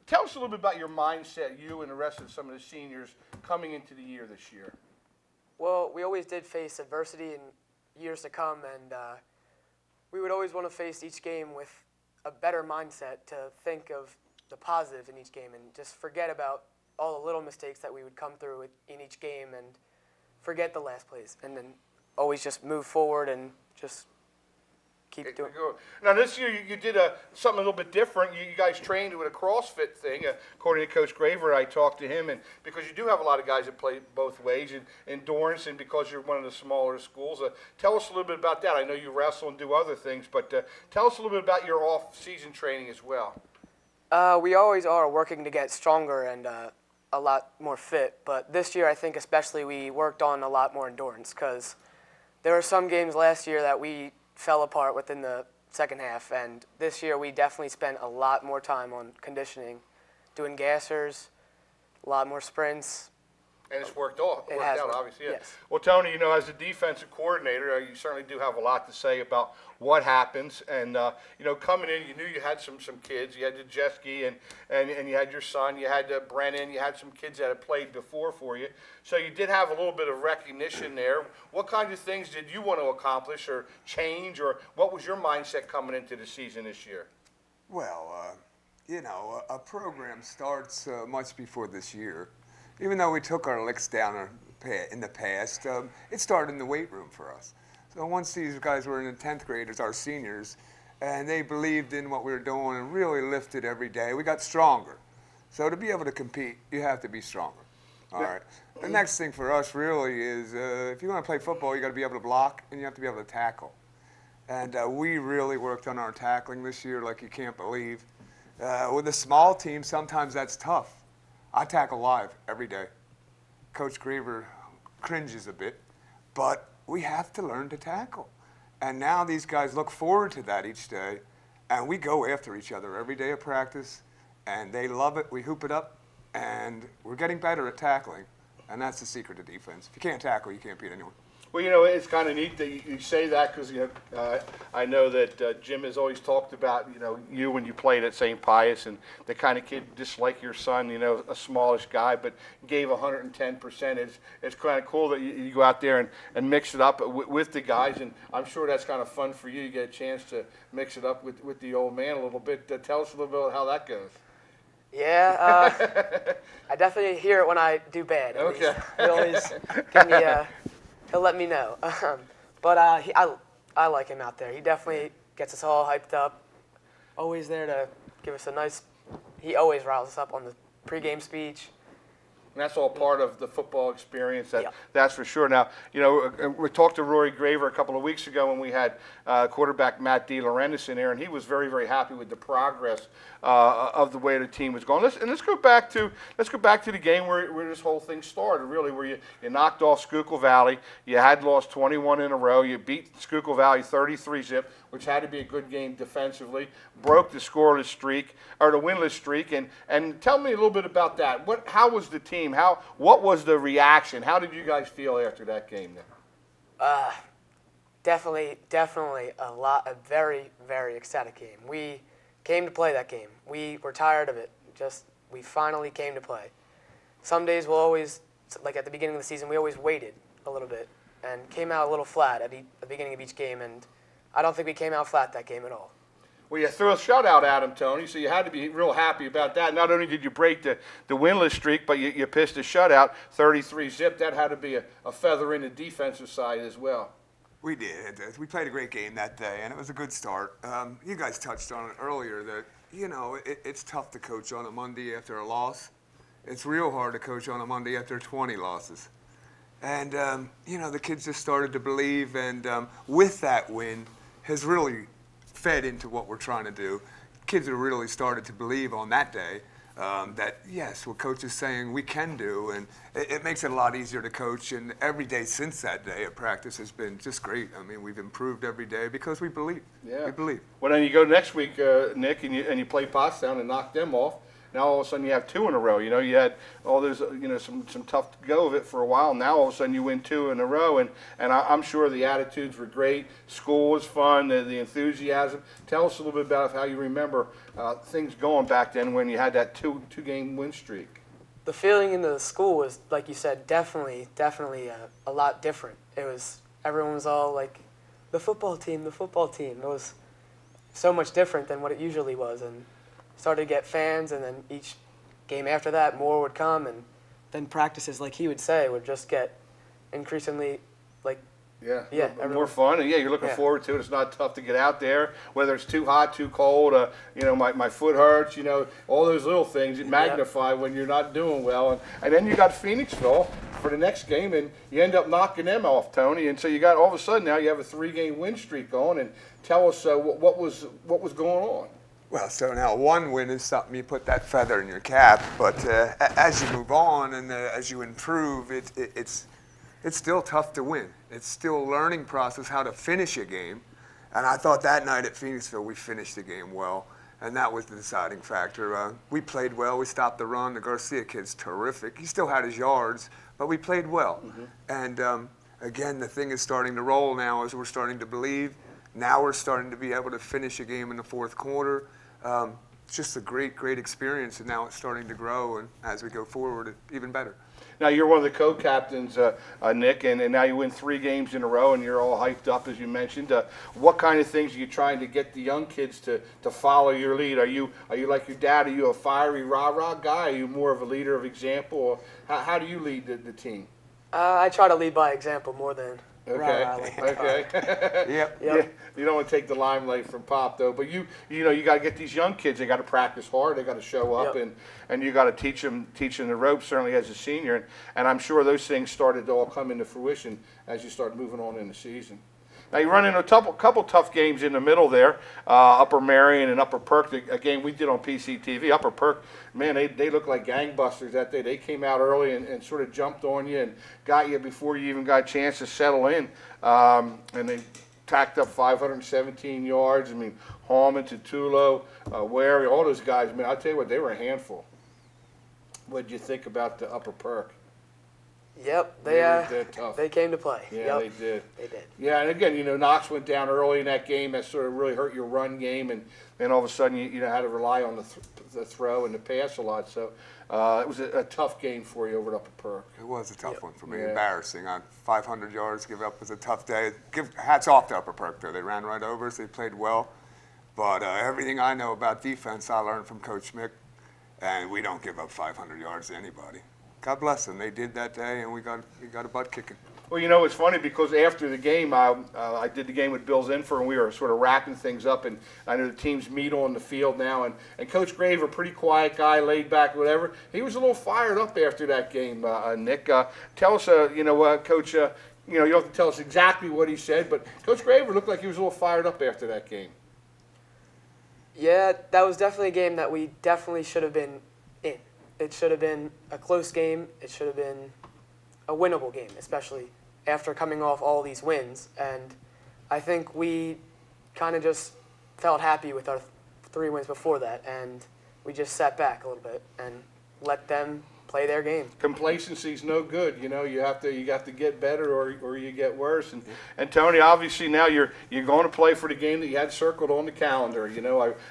Tell us a little bit about your mindset, you and the rest of some of the seniors coming into the year this year. Well, we always did face adversity in years to come, and we would always want to face each game with a better mindset to think of the positive in each game and just forget about all the little mistakes that we would come through in each game and forget the last plays, and then always just move forward and just keep doing it. Now, this year you did something a little bit different. You guys trained with a CrossFit thing. According to Coach Graver, I talked to him, and because you do have a lot of guys that play both ways, and endurance, and because you're one of the smaller schools. Tell us a little bit about that. I know you wrestle and do other things, but tell us a little bit about your off-season training as well. We always are working to get stronger and a lot more fit, but this year I think especially we worked on a lot more endurance because there were some games last year that we fell apart within the second half, and this year we definitely spent a lot more time on conditioning, doing gassers, a lot more sprints. And it's worked out, obviously. Yeah. Yes. Well, Tony, as a defensive coordinator, you certainly do have a lot to say about what happens. And coming in, you knew you had some kids. You had Jeski and you had your son. You had Brennan. You had some kids that had played before for you. So you did have a little bit of recognition there. What kinds of things did you want to accomplish or change, or what was your mindset coming into the season this year? Well, a program starts much before this year. Even though we took our licks down in the past, it started in the weight room for us. So once these guys were in the 10th grade as our seniors, and they believed in what we were doing and really lifted every day, we got stronger. So to be able to compete, you have to be stronger. All right. The next thing for us really is if you want to play football, you got to be able to block and you have to be able to tackle. And we really worked on our tackling this year like you can't believe. With a small team, sometimes that's tough. I tackle live every day. Coach Graver cringes a bit, but we have to learn to tackle. And now these guys look forward to that each day, and we go after each other every day of practice, and they love it. We hoop it up, and we're getting better at tackling, and that's the secret to defense. If you can't tackle, you can't beat anyone. Well, you know, it's kind of neat that you say that because, you know, I know that Jim has always talked about, you know, you when you played at St. Pius and the kind of kid just like your son, you know, a smallish guy, but gave 110%. It's kind of cool that you go out there and mix it up with the guys, and I'm sure that's kind of fun for you. You get a chance to mix it up with the old man a little bit. Tell us a little bit about how that goes. Yeah, I definitely hear it when I do bad. Okay. He'll always give me he'll let me know. But I like him out there. He definitely gets us all hyped up. Always there to give us a nice. He always riles us up on the pregame speech. And that's all part of the football experience, that's for sure. Now, you know, we talked to Rory Graver a couple of weeks ago when we had quarterback Matt DeLaurentis in there, and he was very, very happy with the progress of the way the team was going. Let's go back to the game where this whole thing started, really, where you knocked off Schuylkill Valley. You had lost 21 in a row. You beat Schuylkill Valley 33-zip, which had to be a good game defensively. Broke the scoreless streak or the winless streak, and tell me a little bit about that. How was the team? What was the reaction? How did you guys feel after that game then? Definitely a very, very ecstatic game. We came to play that game. We were tired of it. We finally came to play. Some days we'll always, like at the beginning of the season, we always waited a little bit and came out a little flat at the beginning of each game, and I don't think we came out flat that game at all. Well, you threw a shutout at him, Tony, so you had to be real happy about that. Not only did you break the winless streak, but you pitched a shutout, 33-zip. That had to be a feather in the defensive side as well. We did. We played a great game that day, and it was a good start. You guys touched on it earlier that, you know, it's tough to coach on a Monday after a loss. It's real hard to coach on a Monday after 20 losses. And, you know, the kids just started to believe, and with that win has really fed into what we're trying to do. Kids have really started to believe on that day that, yes, what Coach is saying we can do, and it makes it a lot easier to coach. And every day since that day at practice has been just great. I mean, we've improved every day because we believe. Yeah. We believe. Well, then you go next week, Nick, and you play Pottstown and knock them off. Now all of a sudden you have 2 in a row. You know, you had all those, you know, some tough go of it for a while. Now all of a sudden you win 2 in a row, and I'm sure the attitudes were great. School was fun, the enthusiasm. Tell us a little bit about how you remember things going back then when you had that two-game win streak. The feeling in the school was, like you said, definitely a lot different. Everyone was all like, the football team, the football team. It was so much different than what it usually was, and started to get fans, and then each game after that, more would come, and then practices, like he would say, would just get increasingly, like, more fun, and you're looking forward to it. It's not tough to get out there, whether it's too hot, too cold, you know, my foot hurts, you know, all those little things that magnify when you're not doing well. And then you got Phoenixville for the next game, and you end up knocking them off, Tony, and so you got, all of a sudden now you have a 3-game win streak going, and tell us what was going on. Well, so now 1 win is something you put that feather in your cap, but as you move on and as you improve, it's still tough to win. It's still a learning process how to finish a game, and I thought that night at Phoenixville we finished the game well, and that was the deciding factor. We played well. We stopped the run. The Garcia kid's terrific. He still had his yards, but we played well. And again, the thing is starting to roll now as we're starting to believe. Now we're starting to be able to finish a game in the 4th quarter. It's just a great, great experience, and now it's starting to grow, and as we go forward, it's even better. Now, you're one of the co-captains, Nick, and now you win 3 games in a row, and you're all hyped up, as you mentioned. What kind of things are you trying to get the young kids to follow your lead? Are you like your dad? Are you a fiery, rah-rah guy? Are you more of a leader of example? Or how do you lead the team? I try to lead by example more than rah-rah. Okay. Yep. Yeah, you don't want to take the limelight from Pop, though. But you know, you got to get these young kids. They got to practice hard. They got to show up, and you got to teach them the ropes. Certainly as a senior, and I'm sure those things started to all come into fruition as you start moving on in the season. Now you run into a couple tough games in the middle there, Upper Marion and Upper Perk, a game we did on PCTV. Upper Perk, man, they looked like gangbusters that day. They came out early and sort of jumped on you and got you before you even got a chance to settle in. And they tacked up 517 yards. I mean, Hallman, Tutulo, Wary, all those guys, man, I'll tell you what, they were a handful. What did you think about the Upper Perk? Yep, Really did tough. they came to play. Yeah, Yep. they did. They did. Yeah, and again, Knox went down early in that game. That sort of really hurt your run game, and then all of a sudden you had to rely on the throw and the pass a lot. So it was a tough game for you over at Upper Perk. It was a tough one for me. Yeah. Embarrassing. On 500 yards, give up was a tough day. Give hats off to Upper Perk though. They ran right over us. They played well. But everything I know about defense, I learned from Coach Mick, and we don't give up 500 yards to anybody. God bless them. They did that day, and we got a butt kicking. Well, it's funny because after the game, I did the game with Bill Zinfer, and we were sort of wrapping things up. And I know the teams meet on the field now. And Coach Grave, a pretty quiet guy, laid back, whatever. He was a little fired up after that game, Nick. Tell us, Coach, you don't have to tell us exactly what he said, but Coach Graver looked like he was a little fired up after that game. Yeah, that was definitely a game that we definitely should have been in. It should have been a close game. It should have been a winnable game, especially after coming off all these wins. And I think we kind of just felt happy with our 3 wins before that, and we just sat back a little bit and let them play their game. Complacency's no good. You have to get better or you get worse. And Tony, obviously now you're going to play for the game that you had circled on the calendar.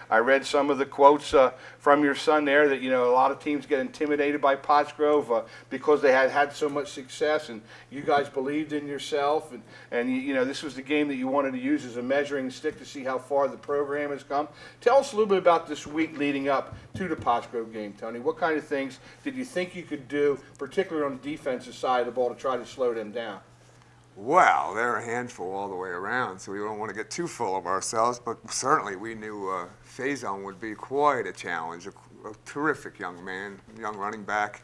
I read some of the quotes from your son there that a lot of teams get intimidated by Pottsgrove because they had so much success, and you guys believed in yourself, and this was the game that you wanted to use as a measuring stick to see how far the program has come. Tell us a little bit about this week leading up to the Pottsgrove game, Tony. What kind of things did you think you could do, particularly on the defensive side of the ball, to try to slow them down? Well, they're a handful all the way around, so we don't want to get too full of ourselves, but certainly we knew Faison would be quite a challenge, a terrific young man, young running back.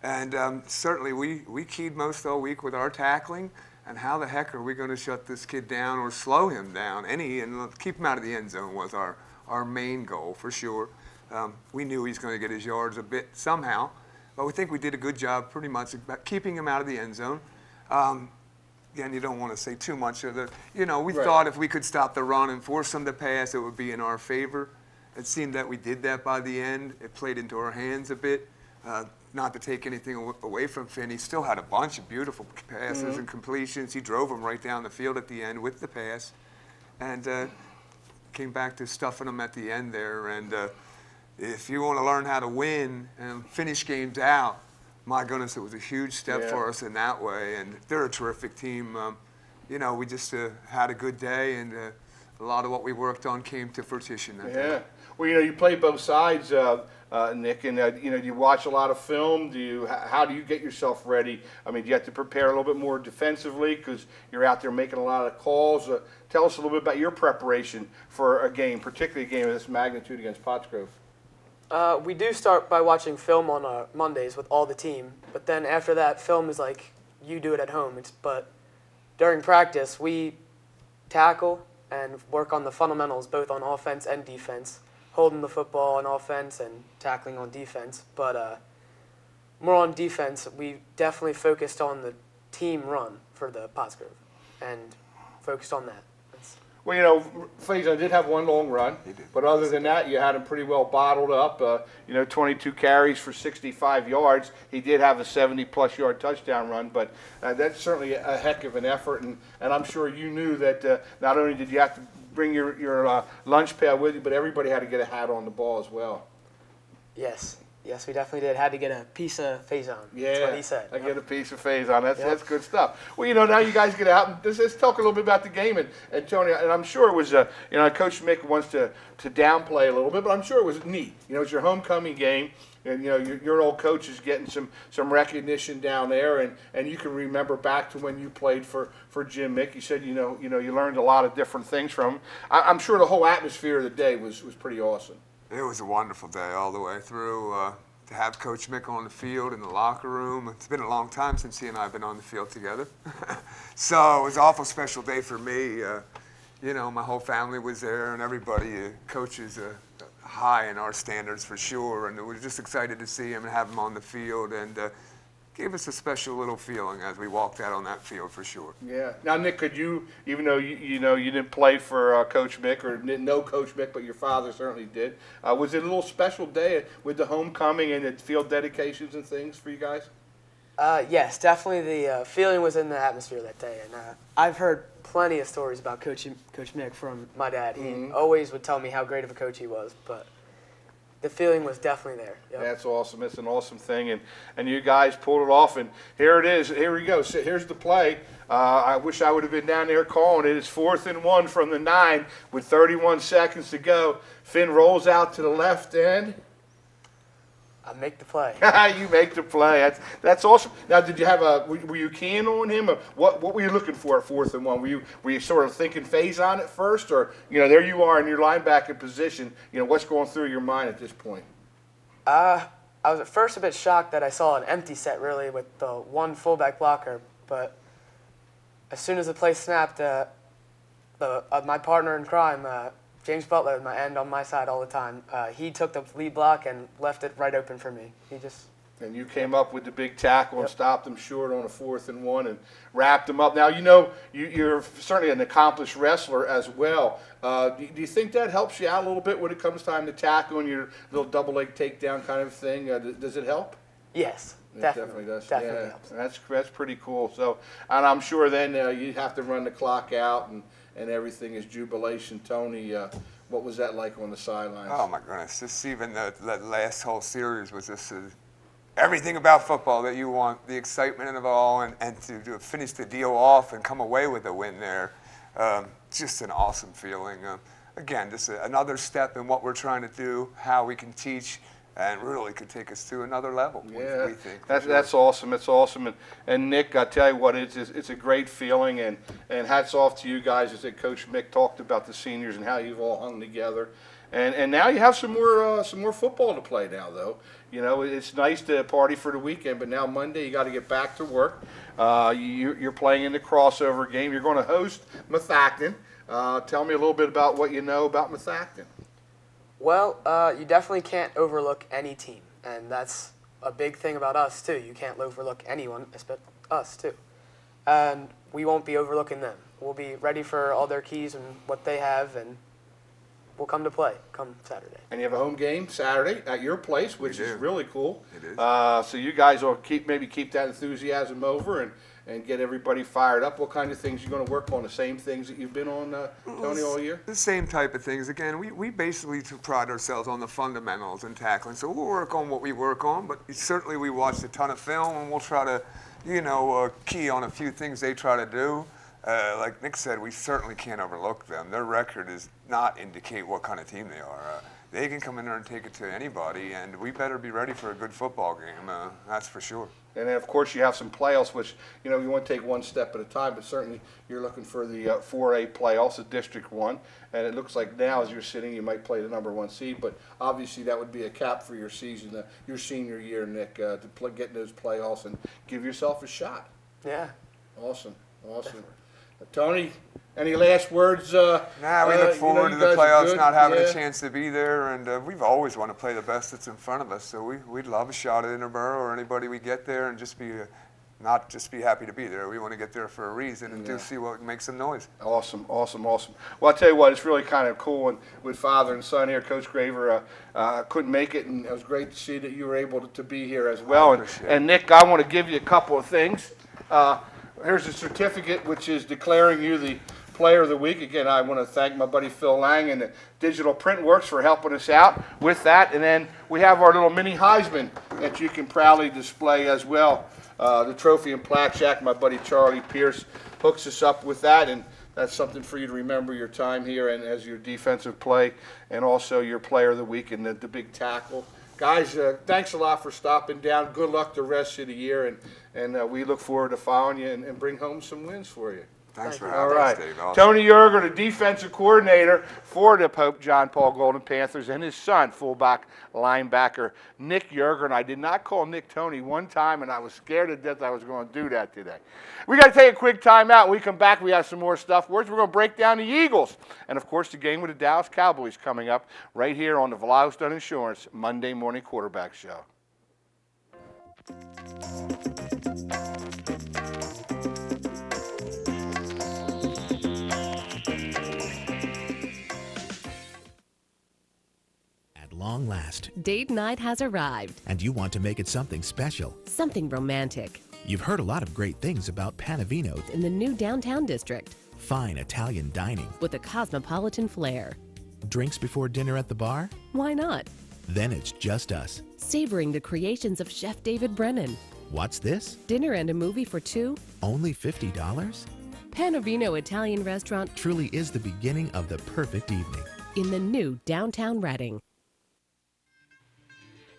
And certainly we keyed most all week with our tackling, and how the heck are we going to shut this kid down or slow him down? And keep him out of the end zone was our main goal for sure. We knew he's going to get his yards a bit somehow, but we think we did a good job pretty much about keeping him out of the end zone. Again, you don't want to say too much of the, we Right. thought if we could stop the run and force them to pass, it would be in our favor. It seemed that we did that by the end. It played into our hands a bit. Not to take anything away from Finn, he still had a bunch of beautiful passes and completions. He drove them right down the field at the end with the pass, and came back to stuffing them at the end there. And if you want to learn how to win and finish games out, my goodness, it was a huge step for us in that way. And they're a terrific team. We just had a good day, and a lot of what we worked on came to fruition that day. Well, you play both sides, Nick, and do you watch a lot of film? How do you get yourself ready? I mean, do you have to prepare a little bit more defensively because you're out there making a lot of calls? Tell us a little bit about your preparation for a game, particularly a game of this magnitude against Pottsgrove. We do start by watching film on Mondays with all the team, but then after that, film is like you do it at home. But during practice, we tackle and work on the fundamentals, both on offense and defense, holding the football on offense and tackling on defense. But more on defense, we definitely focused on the team run for the Pottsgrove and focused on that. Well, Faison did have one long run, but other than that, you had him pretty well bottled up. 22 carries for 65 yards. He did have a 70-plus yard touchdown run, but that's certainly a heck of an effort. And I'm sure you knew that not only did you have to bring your lunch pail with you, but everybody had to get a hat on the ball as well. Yes. Yes, we definitely did. Had to get a piece of Faison. That's what he said. I get a piece of Faison. That's good stuff. Well, now you guys get out. And let's talk a little bit about the game. And Tony, and I'm sure it was, Coach Mick wants to downplay a little bit, but I'm sure it was neat. It's your homecoming game, and your old coach is getting some recognition down there, and you can remember back to when you played for Jim Mick. You said you learned a lot of different things from him. I'm sure the whole atmosphere of the day was pretty awesome. It was a wonderful day all the way through. To have Coach Mick on the field in the locker room. It's been a long time since he and I have been on the field together. So it was an awful special day for me. My whole family was there, and everybody. Coach is high in our standards for sure, and we were just excited to see him and have him on the field, and gave us a special little feeling as we walked out on that field for sure. Yeah. Now, Nick, could you, even though you didn't play for Coach Mick or didn't know Coach Mick, but your father certainly did, was it a little special day with the homecoming and the field dedications and things for you guys? Yes, definitely the feeling was in the atmosphere that day. And I've heard plenty of stories about Coach Mick from my dad. He always would tell me how great of a coach he was, but the feeling was definitely there. Yep. That's awesome. It's an awesome thing, and you guys pulled it off, and here it is. Here we go. So here's the play. I wish I would have been down there calling it. It's 4th and 1 from the 9 with 31 seconds to go. Finn rolls out to the left end. I make the play. You make the play. That's awesome. Now, did you have were you keying on him? Or what were you looking for at 4th and 1? Were you sort of thinking phase on it first, or there you are in your linebacker position? What's going through your mind at this point? I was at first a bit shocked that I saw an empty set really with the one fullback blocker, but as soon as the play snapped, my partner in crime, James Butler, my end on my side all the time, he took the lead block and left it right open for me. And you came up with the big tackle and stopped them short on a 4th and 1 and wrapped them up. Now, you're certainly an accomplished wrestler as well. Do you think that helps you out a little bit when it comes time to tackle and your little double leg takedown kind of thing? Does it help? Yes. It definitely does. Definitely helps. That's pretty cool. So, and I'm sure then you have to run the clock out and everything is jubilation. Tony, what was that like on the sidelines? Oh my goodness! Just even the last whole series was just everything about football that you want, the excitement of it all, and to finish the deal off and come away with a win there. Just an awesome feeling. Again, just another step in what we're trying to do, how we can teach. And really could take us to another level. Yeah, we think. That's awesome. It's awesome. And Nick, I tell you what, it's a great feeling. And hats off to you guys as Coach Mick talked about the seniors and how you've all hung together. And now you have some more football to play now, though. It's nice to party for the weekend, but now Monday you got to get back to work. You're playing in the crossover game. You're going to host Methacton. Tell me a little bit about what you know about Methacton. Well, you definitely can't overlook any team, and that's a big thing about us, too. You can't overlook anyone, especially us, too. And we won't be overlooking them. We'll be ready for all their keys and what they have, and we'll come to play come Saturday. And you have a home game Saturday at your place, which is really cool. It is. So you guys will keep that enthusiasm over and get everybody fired up. What kind of things you're going to work on? The same things that you've been on, Tony, all year? The same type of things. Again, we basically pride ourselves on the fundamentals and tackling. So we'll work on what we work on, but certainly we watched a ton of film, and we'll try to, key on a few things they try to do. Like Nick said, we certainly can't overlook them. Their record does not indicate what kind of team they are. They can come in there and take it to anybody, and we better be ready for a good football game. That's for sure. And then, of course, you have some playoffs, which, you want to take one step at a time, but certainly you're looking for the 4A playoffs at District 1. And it looks like now, as you're sitting, you might play the #1 seed, but obviously that would be a cap for your season, your senior year, Nick, to get in those playoffs and give yourself a shot. Yeah. Awesome. Tony, any last words? We look forward to the playoffs, not having a chance to be there, and we've always want to play the best that's in front of us. So we'd love a shot at Interborough or anybody we get there, and not just be happy to be there. We want to get there for a reason and do see what makes some noise. Awesome. Well, I'll tell you what, it's really kind of cool, and with father and son here, Coach Graver couldn't make it, and it was great to see that you were able to be here as well. And Nick, I want to give you a couple of things. Here's a certificate which is declaring you the Player of the Week. Again, I want to thank my buddy Phil Lang and the Digital Print Works for helping us out with that. And then we have our little mini Heisman that you can proudly display as well. The trophy and plaque shack, my buddy Charlie Pierce hooks us up with that, and that's something for you to remember your time here and as your defensive play, and also your Player of the Week and the big tackle. Guys, thanks a lot for stopping down. Good luck the rest of the year, and we look forward to following you and bring home some wins for you. Thanks for having us, Dave. Awesome. Tony Yerger, the defensive coordinator for the Pope John Paul Golden Panthers, and his son, fullback linebacker Nick Yerger. And I did not call Nick Tony one time, and I was scared to death I was going to do that today. We got to take a quick time out. When we come back, we have some more stuff. We're going to break down the Eagles. And, of course, the game with the Dallas Cowboys coming up right here on the Vlahos Insurance Monday Morning Quarterback Show. Long last. Date night has arrived. And you want to make it something special. Something romantic. You've heard a lot of great things about Panavino. In the new downtown district, Fine Italian dining. with a cosmopolitan flair. Drinks before dinner at the bar? Why not? Then it's just us. Savoring the creations of Chef David Brennan. What's this? Dinner and a movie for two? Only $50? Panavino Italian Restaurant Truly is the beginning of the perfect evening. in the new downtown Reading.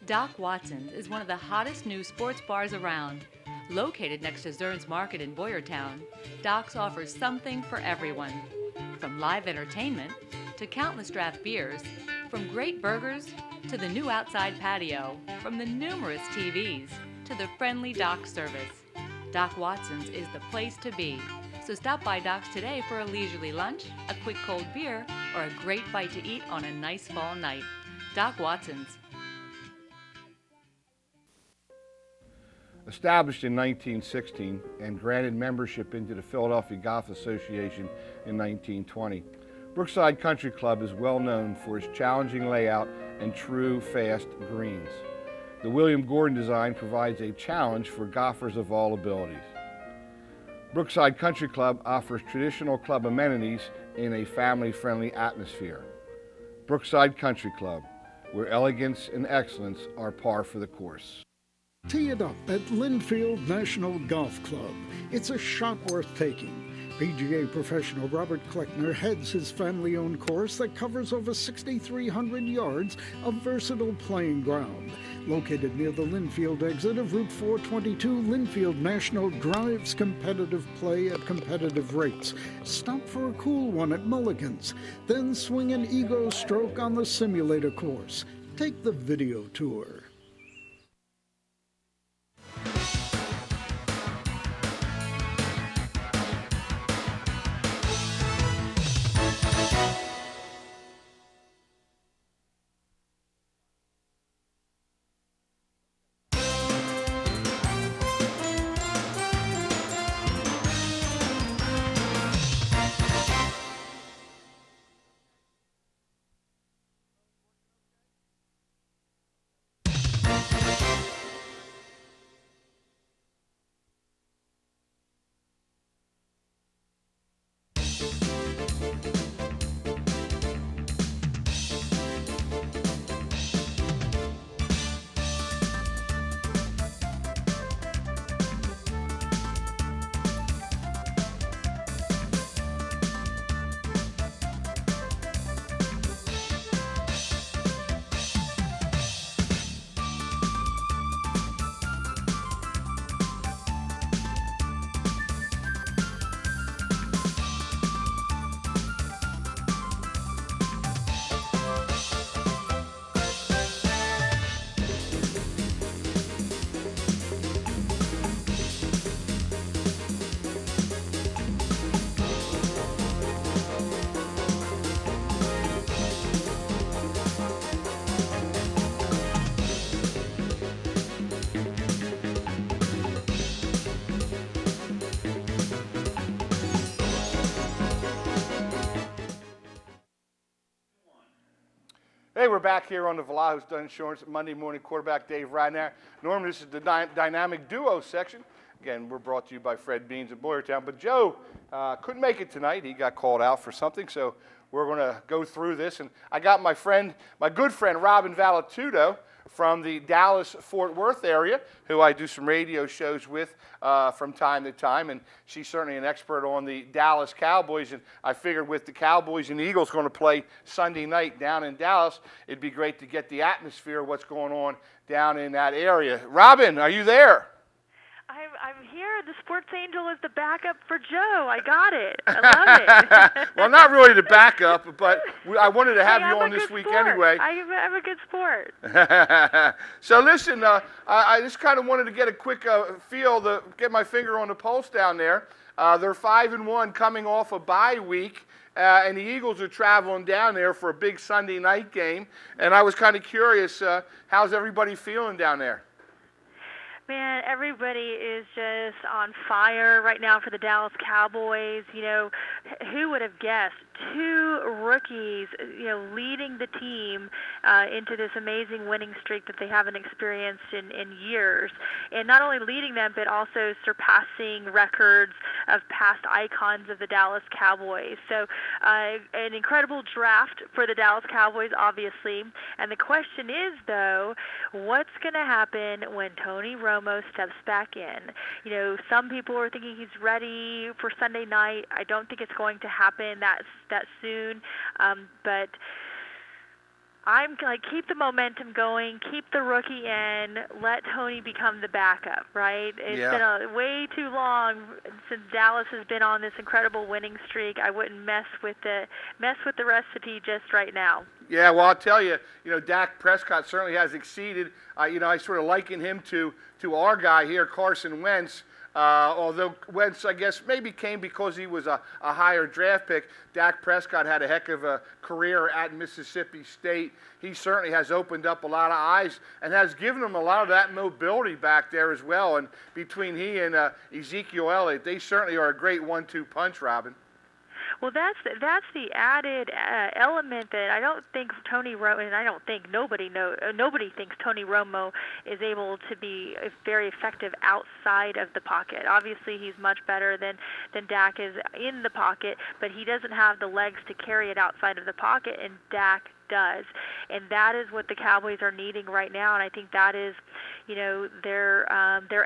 Doc Watson's is one of the hottest new sports bars around. Located next to Zern's Market in Boyertown, Doc's offers something for everyone. From live entertainment to countless draft beers, from great burgers to the new outside patio, from the numerous TVs to the friendly Doc service. Doc Watson's is the place to be. So stop by Doc's today for a leisurely lunch, a quick cold beer, or a great bite to eat on a nice fall night. Doc Watson's. Established in 1916 and granted membership into the Philadelphia Golf Association in 1920, Brookside Country Club is well known for its challenging layout and true fast greens. The William Gordon design provides a challenge for golfers of all abilities. Brookside Country Club offers traditional club amenities in a family-friendly atmosphere. Brookside Country Club, where elegance and excellence are par for the course. Tee it up at Linfield National Golf Club. It's a shot worth taking. PGA professional Robert Kleckner heads his family-owned course that covers over 6,300 yards of versatile playing ground. Located near the Linfield exit of Route 422, Linfield National drives competitive play at competitive rates. Stop for a cool one at Mulligan's, then swing an ego stroke on the simulator course. Take the video tour. Hey, we're back here on the Vallejo's Dun Insurance Monday Morning Quarterback Dave Radner. Normally this is the dynamic duo section. Again, we're brought to you by Fred Beans at Boyertown. But Joe couldn't make it tonight. He got called out for something, so we're going to go through this. And I got my good friend Robin Valetudo from the Dallas-Fort Worth area, who I do some radio shows with from time to time, and she's certainly an expert on the Dallas Cowboys, and I figured with the Cowboys and the Eagles going to play Sunday night down in Dallas, it'd be great to get the atmosphere of what's going on down in that area. Robin, are you there? I'm here. The Sports Angel is the backup for Joe. I got it. I love it. Well, not really the backup, but I wanted to have you on this week anyway. I'm a good sport. So listen, I just kind of wanted to get a quick feel, to get my finger on the pulse down there. They're 5-1 coming off a bye week. And the Eagles are traveling down there for a big Sunday night game. And I was kind of curious, how's everybody feeling down there? Man, everybody is just on fire right now for the Dallas Cowboys. You know, who would have guessed 2 rookies, leading the team into this amazing winning streak that they haven't experienced in years, and not only leading them but also surpassing records of past icons of the Dallas Cowboys. So an incredible draft for the Dallas Cowboys, obviously. And the question is, though, what's going to happen when Tony Romo steps back in? Some people are thinking he's ready for Sunday night. I don't think it's going to happen that soon, but I'm like, keep the momentum going, keep the rookie in, let Tony become the backup, right? It's been way too long since Dallas has been on this incredible winning streak. I wouldn't mess with the recipe just right now. Yeah, well, I'll tell you, Dak Prescott certainly has exceeded. I sort of liken him to our guy here, Carson Wentz. Although Wentz, I guess, maybe came because he was a higher draft pick, Dak Prescott had a heck of a career at Mississippi State. He certainly has opened up a lot of eyes and has given him a lot of that mobility back there as well. And between he and Ezekiel Elliott, they certainly are a great 1-2 punch, Robin. Well, that's the added element that I don't think Tony Romo, and I don't think nobody thinks Tony Romo is able to be very effective outside of the pocket. Obviously, he's much better than Dak is in the pocket, but he doesn't have the legs to carry it outside of the pocket, and Dak does. And that is what the Cowboys are needing right now, and I think that is, their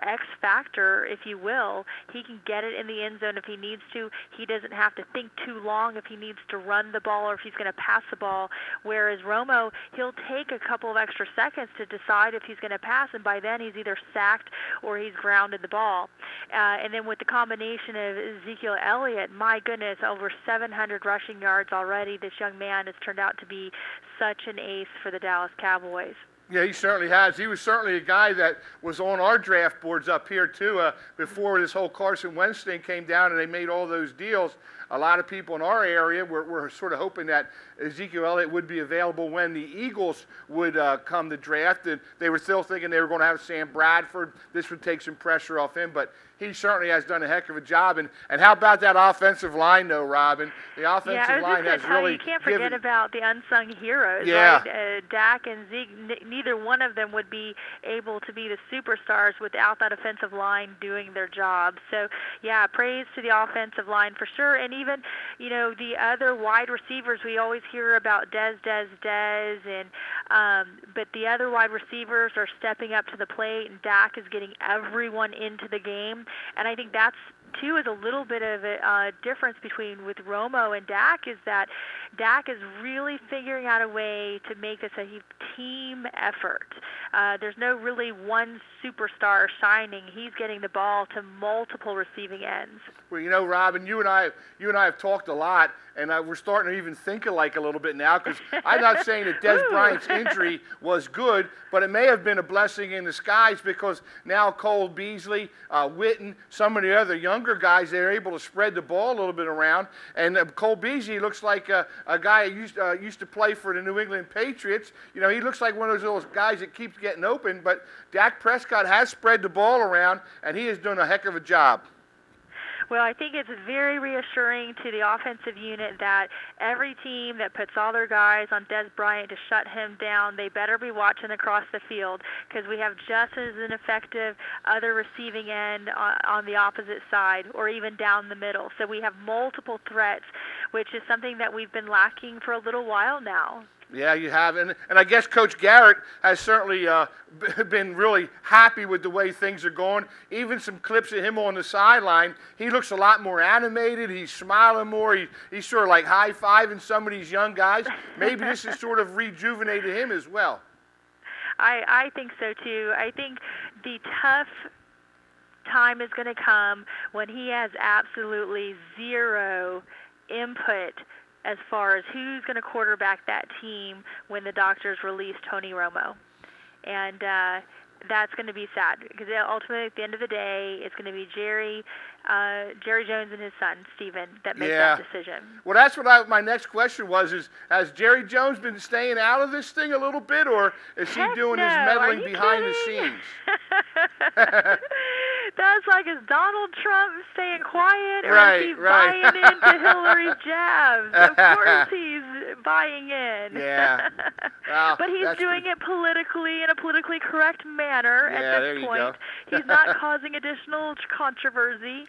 X factor, if you will. He can get it in the end zone if he needs to. He doesn't have to think too long if he needs to run the ball or if he's going to pass the ball, whereas Romo, he'll take a couple of extra seconds to decide if he's going to pass, and by then he's either sacked or he's grounded the ball. And then with the combination of Ezekiel Elliott, my goodness, over 700 rushing yards already. This young man has turned out to be such an ace for the Dallas Cowboys. Yeah, he certainly has. He was certainly a guy that was on our draft boards up here, too, before this whole Carson Wentz thing came down and they made all those deals. A lot of people in our area were sort of hoping that Ezekiel Elliott would be available when the Eagles would come to draft, and they were still thinking they were going to have Sam Bradford. This would take some pressure off him, but he certainly has done a heck of a job. And how about that offensive line, though, Robin? The offensive line has really you can't forget about the unsung heroes, yeah. Right? Dak and Zeke, neither one of them would be able to be the superstars without that offensive line doing their job. So, yeah, praise to the offensive line for sure. And even, the other wide receivers, we always hear about Dez, and but the other wide receivers are stepping up to the plate, and Dak is getting everyone into the game. And I think that's, too, is a little bit of a difference with Romo and Dak, is that Dak is really figuring out a way to make this a team effort. There's no really one superstar shining. He's getting the ball to multiple receiving ends. Well, Robin, you and I have talked a lot, and we're starting to even think alike a little bit now, because I'm not saying that Dez Bryant's injury was good, but it may have been a blessing in disguise, because now Cole Beasley, Witten, some of the other younger guys, they're able to spread the ball a little bit around, and Cole Beasley looks like a guy who used to play for the New England Patriots. He looks like one of those guys that keeps getting open, but Dak Prescott has spread the ball around, and he has done a heck of a job. Well, I think it's very reassuring to the offensive unit that every team that puts all their guys on Dez Bryant to shut him down, they better be watching across the field, because we have just as an effective other receiving end on the opposite side, or even down the middle. So we have multiple threats, which is something that we've been lacking for a little while now. Yeah, you have. And I guess Coach Garrett has certainly been really happy with the way things are going. Even some clips of him on the sideline, he looks a lot more animated. He's smiling more. He's sort of like high-fiving some of these young guys. Maybe this has sort of rejuvenated him as well. I think so, too. I think the tough time is going to come when he has absolutely zero input as far as who's going to quarterback that team when the doctors release Tony Romo. And that's going to be sad, because ultimately at the end of the day, it's going to be Jerry Jones and his son, Steven, that make that decision. Well, that's what my next question was, has Jerry Jones been staying out of this thing a little bit, or is he doing his meddling behind the scenes? That's like, is Donald Trump staying quiet, or Right, is he right. buying into Hillary's jabs? Of course he's buying in. Yeah. Well, but he's that's doing it politically, in a politically correct manner Yeah, at there this you point. go. He's not causing additional controversy.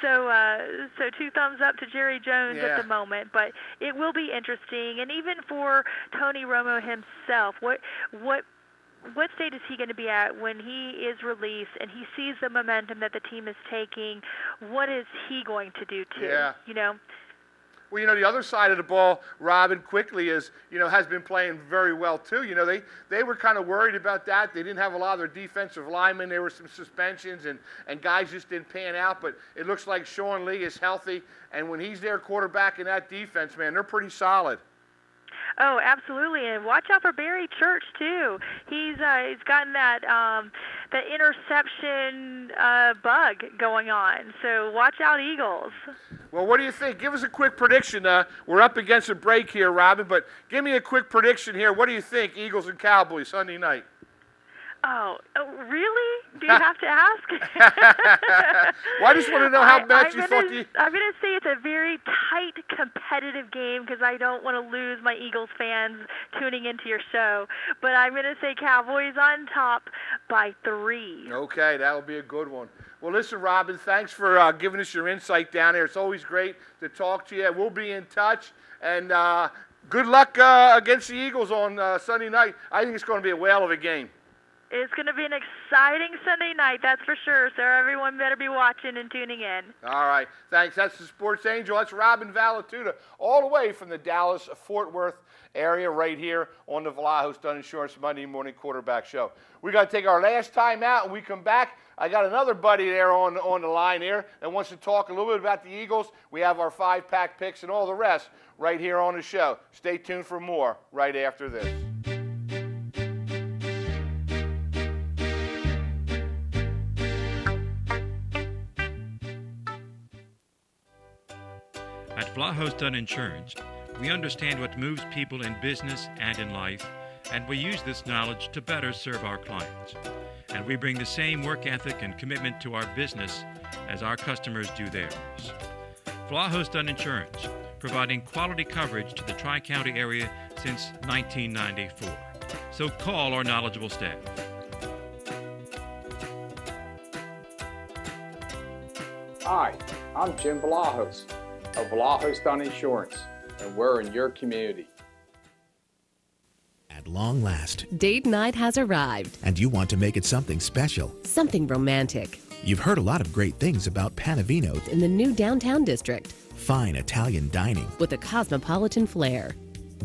So, so 2 thumbs up to Jerry Jones Yeah. at the moment, but it will be interesting, and even for Tony Romo himself, what state is he going to be at when he is released and he sees the momentum that the team is taking? What is he going to do too? Yeah. You know. Well, you know, the other side of the ball, Robin, quickly is, you know, has been playing very well too. You know, they were kind of worried about that. They didn't have a lot of their defensive linemen. There were some suspensions and guys just didn't pan out. But it looks like Sean Lee is healthy. And when he's there quarterbacking that defense, man, they're pretty solid. Oh, absolutely, and watch out for Barry Church too. He's gotten that that interception bug going on. So watch out, Eagles. Well, what do you think? Give us a quick prediction. We're up against a break here, Robin, but give me a quick prediction here. What do you think, Eagles and Cowboys Sunday night? Oh, really? Do you have to ask? Well, I just want to know how much you thought the... I'm going to say it's a very tight, competitive game because I don't want to lose my Eagles fans tuning into your show. But I'm going to say Cowboys on top by 3. Okay, that'll be a good one. Well, listen, Robin, thanks for giving us your insight down there. It's always great to talk to you. We'll be in touch. And good luck against the Eagles on Sunday night. I think it's going to be a whale of a game. It's going to be an exciting Sunday night, that's for sure. So everyone better be watching and tuning in. All right. Thanks. That's the Sports Angel. That's Robin Valatuda, all the way from the Dallas-Fort Worth area right here on the Vlahos Dunn Insurance Monday Morning Quarterback Show. We got to take our last time out, and we come back. I got another buddy there on the line here that wants to talk a little bit about the Eagles. We have our 5-pack picks and all the rest right here on the show. Stay tuned for more right after this. At Vlahos Dunn Insurance, we understand what moves people in business and in life, and we use this knowledge to better serve our clients. And we bring the same work ethic and commitment to our business as our customers do theirs. Vlahos Dunn Insurance, providing quality coverage to the Tri-County area since 1994. So call our knowledgeable staff. Hi, I'm Jim Vlahos of Vlahos Dunn Insurance, and we're in your community. At long last, Date night has arrived. and you want to make it something special. Something romantic You've heard a lot of great things about Panavino, in the new downtown district fine Italian dining, with a cosmopolitan flair.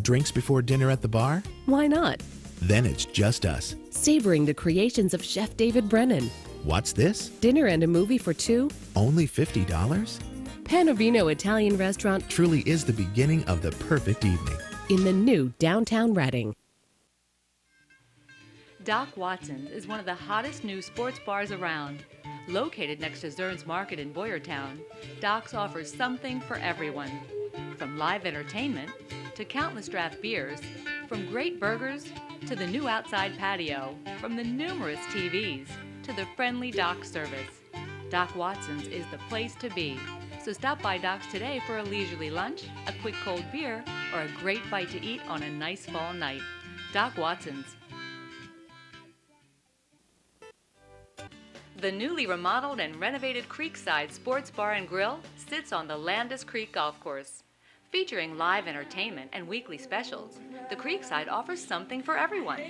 drinks before dinner at the bar. Why not? Then it's just us. Savoring the creations of Chef David Brennan. What's this? Dinner and a movie for 2? Only $50? Panavino Italian Restaurant Truly is the beginning of the perfect evening. in the new downtown Reading. Doc Watson's is one of the hottest new sports bars around. Located next to Zern's Market in Boyertown, Doc's offers something for everyone. From live entertainment to countless draft beers, from great burgers to the new outside patio, from the numerous TVs to the friendly Doc service. Doc Watson's is the place to be. So stop by Doc's today for a leisurely lunch, a quick cold beer, or a great bite to eat on a nice fall night. Doc Watson's. The newly remodeled and renovated Creekside Sports Bar and Grill sits on the Landis Creek Golf Course. Featuring live entertainment and weekly specials, the Creekside offers something for everyone.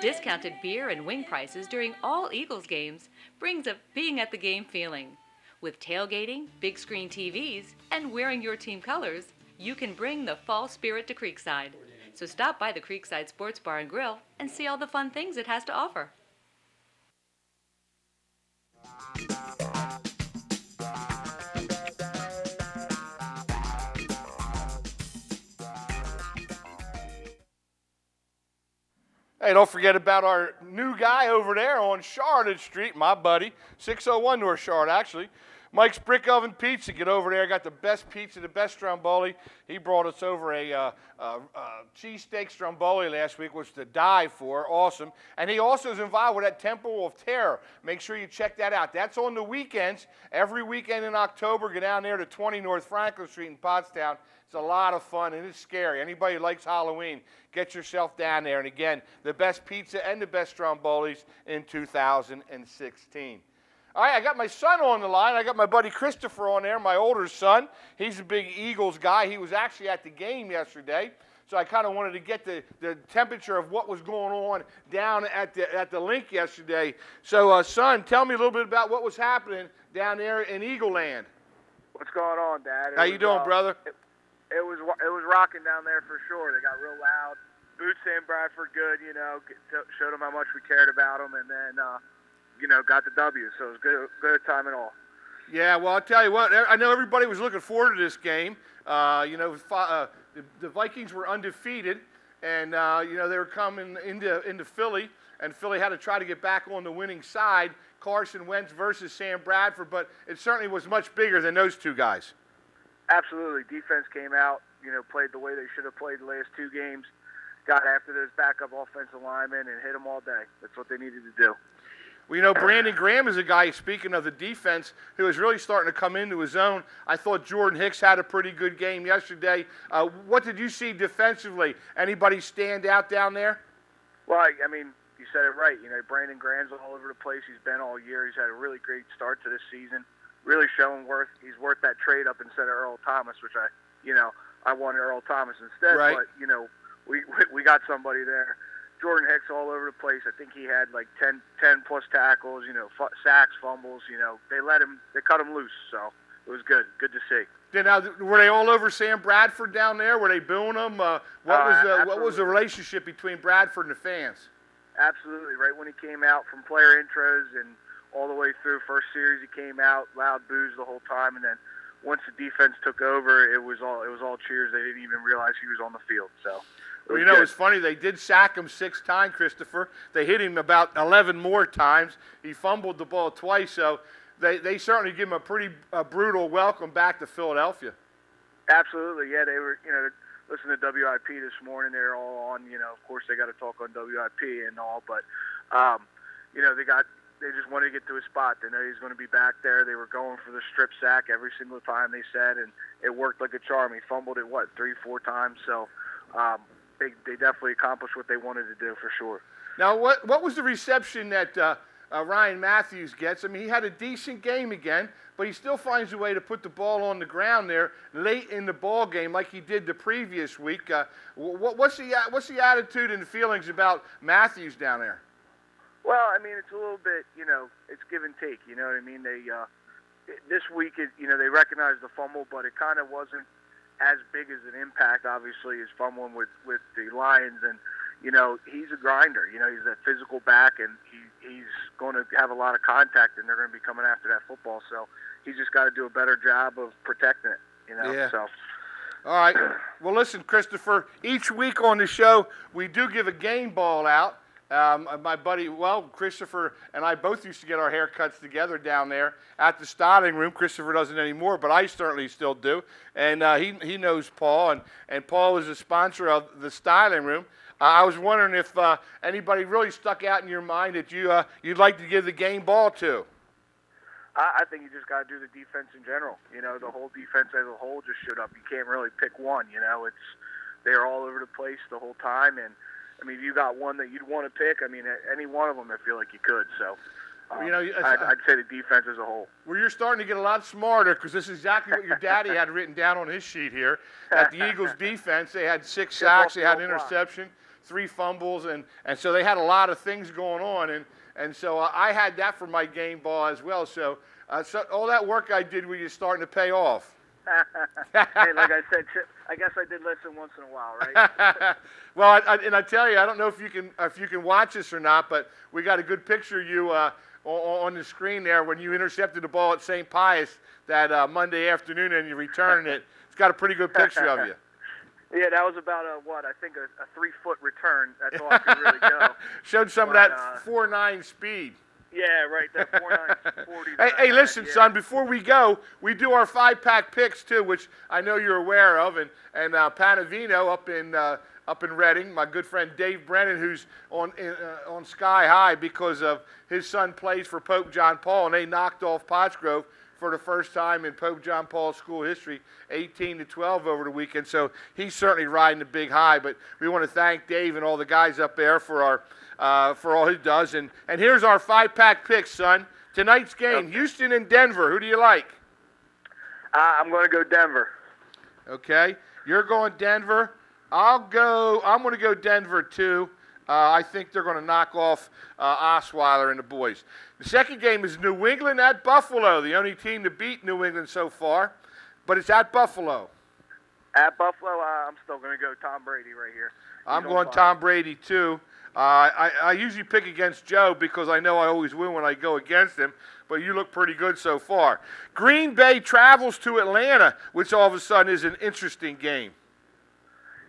Discounted beer and wing prices during all Eagles games brings a being at the game feeling. With tailgating, big screen TVs, and wearing your team colors, you can bring the fall spirit to Creekside. So stop by the Creekside Sports Bar and Grill and see all the fun things it has to offer. Hey, don't forget about our new guy over there on Charlotte Street, my buddy, 601 North Charlotte, actually. Mike's Brick Oven Pizza. Get over there. Got the best pizza, the best stromboli. He brought us over a cheesesteak stromboli last week, which to die for. Awesome. And he also is involved with that Temple of Terror. Make sure you check that out. That's on the weekends. Every weekend in October, go down there to 20 North Franklin Street in Pottstown. It's a lot of fun, and it's scary. Anybody who likes Halloween, get yourself down there. And again, the best pizza and the best strombolis in 2016. All right, I got my son on the line. I got my buddy Christopher on there, my older son. He's a big Eagles guy. He was actually at the game yesterday, so I kind of wanted to get the temperature of what was going on down at the link yesterday. So, son, tell me a little bit about what was happening down there in Eagle Land. What's going on, Dad? How you doing, brother? It was rocking down there for sure. They got real loud. Boots Sam Bradford good, showed them how much we cared about them, and then got the W. So it was good time and all. Yeah, well, I'll tell you what. I know everybody was looking forward to this game. The Vikings were undefeated, and they were coming into Philly, and Philly had to try to get back on the winning side. Carson Wentz versus Sam Bradford, but it certainly was much bigger than those two guys. Absolutely. Defense came out, played the way they should have played the last two games, got after those backup offensive linemen and hit them all day. That's what they needed to do. Well, Brandon Graham is a guy, speaking of the defense, who is really starting to come into his own. I thought Jordan Hicks had a pretty good game yesterday. What did you see defensively? Anybody stand out down there? Well, I mean, you said it right. Brandon Graham's all over the place. He's been all year. He's had a really great start to this season. Really showing he's worth that trade up instead of Earl Thomas, which I wanted Earl Thomas instead. Right. But we got somebody there. Jordan Hicks all over the place. I think he had like 10 plus tackles, sacks, fumbles. They cut him loose. So it was good to see. Were they all over Sam Bradford down there? Were they booing him? What was the relationship between Bradford and the fans? Absolutely. Right when he came out from player intros and all the way through first series, he came out loud boos the whole time, and then once the defense took over, it was all cheers. They didn't even realize he was on the field. So. Well, it's funny. They did sack him 6 times, Christopher. They hit him about 11 more times. He fumbled the ball twice, so they certainly give him a pretty brutal welcome back to Philadelphia. Absolutely, yeah. They were, listening to WIP this morning. They're all on, of course they got to talk on WIP and all, but, they just wanted to get to his spot. They know he's going to be back there. They were going for the strip sack every single time, they said, and it worked like a charm. He fumbled it, 3-4 times, so they definitely accomplished what they wanted to do for sure. Now, what was the reception that Ryan Matthews gets? I mean, he had a decent game again, but he still finds a way to put the ball on the ground there late in the ball game like he did the previous week. What's the attitude and the feelings about Matthews down there? Well, I mean, it's a little bit, it's give and take. You know what I mean? They this week, they recognized the fumble, but it kind of wasn't as big as an impact, obviously, as fumbling with the Lions. And, he's a grinder. He's that physical back, and he's going to have a lot of contact, and they're going to be coming after that football. So he's just got to do a better job of protecting it, Yeah. So. All right. Well, listen, Christopher, each week on the show, we do give a game ball out. My buddy, Christopher and I both used to get our haircuts together down there at the styling room. Christopher doesn't anymore, but I certainly still do. And he knows Paul, and Paul is a sponsor of the styling room. I was wondering if anybody really stuck out in your mind that you'd like to give the game ball to. I think you just got to do the defense in general. The whole defense as a whole just showed up. You can't really pick one. They're all over the place the whole time, and I mean, if you got one that you'd want to pick, I mean, any one of them, I feel like you could. So, I'd say the defense as a whole. Well, you're starting to get a lot smarter because this is exactly what your daddy had written down on his sheet here. At the Eagles' defense, they had 6 sacks, they had an interception, 3 fumbles, and so they had a lot of things going on. And so I had that for my game ball as well. So all that work I did was just starting to pay off. Hey, like I said, Chip, I guess I did listen once in a while, right? Well, I tell you, I don't know if you can watch this or not, but we got a good picture of you on the screen there when you intercepted the ball at St. Pius that Monday afternoon and you returning it. It's got a pretty good picture of you. Yeah, that was about a 3-foot return. That's all I could really go. Showed some of that 4.9 speed. Yeah, right. That 4940. Hey, listen, son. Before we go, we do our 5-pack picks too, which I know you're aware of, and Panavino up in Reading, my good friend Dave Brennan, who's on Sky High because of his son plays for Pope John Paul, and they knocked off Pottsgrove for the first time in Pope John Paul's school history, 18-12 over the weekend. So he's certainly riding the big high. But we want to thank Dave and all the guys up there for all he does. And here's our 5-pack picks, son. Tonight's game: Houston and Denver. Who do you like? I'm going to go Denver. Okay, you're going Denver. I'm going to go Denver too. I think they're going to knock off Osweiler and the boys. The second game is New England at Buffalo, the only team to beat New England so far, but it's at Buffalo. At Buffalo, I'm still going to go Tom Brady right here. I'm going Tom Brady too. I usually pick against Joe because I know I always win when I go against him, but you look pretty good so far. Green Bay travels to Atlanta, which all of a sudden is an interesting game.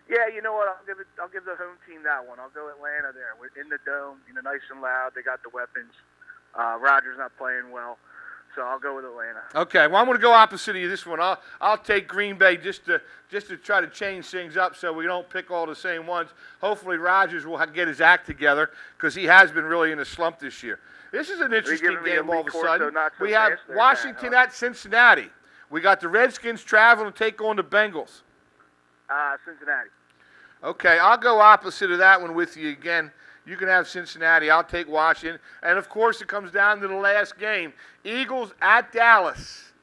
Yeah, you know what? I'll give the home team that one. I'll go Atlanta there. We're in the dome, nice and loud. They got the weapons. Rodgers not playing well, so I'll go with Atlanta. Okay, well I'm going to go opposite of you this one. I'll take Green Bay just to try to change things up so we don't pick all the same ones. Hopefully Rodgers will get his act together because he has been really in a slump this year. This is an interesting game all of a sudden. We have Washington at Cincinnati. We got the Redskins traveling to take on the Bengals. Cincinnati. Okay, I'll go opposite of that one with you again. You can have Cincinnati. I'll take Washington. And, of course, it comes down to the last game. Eagles at Dallas.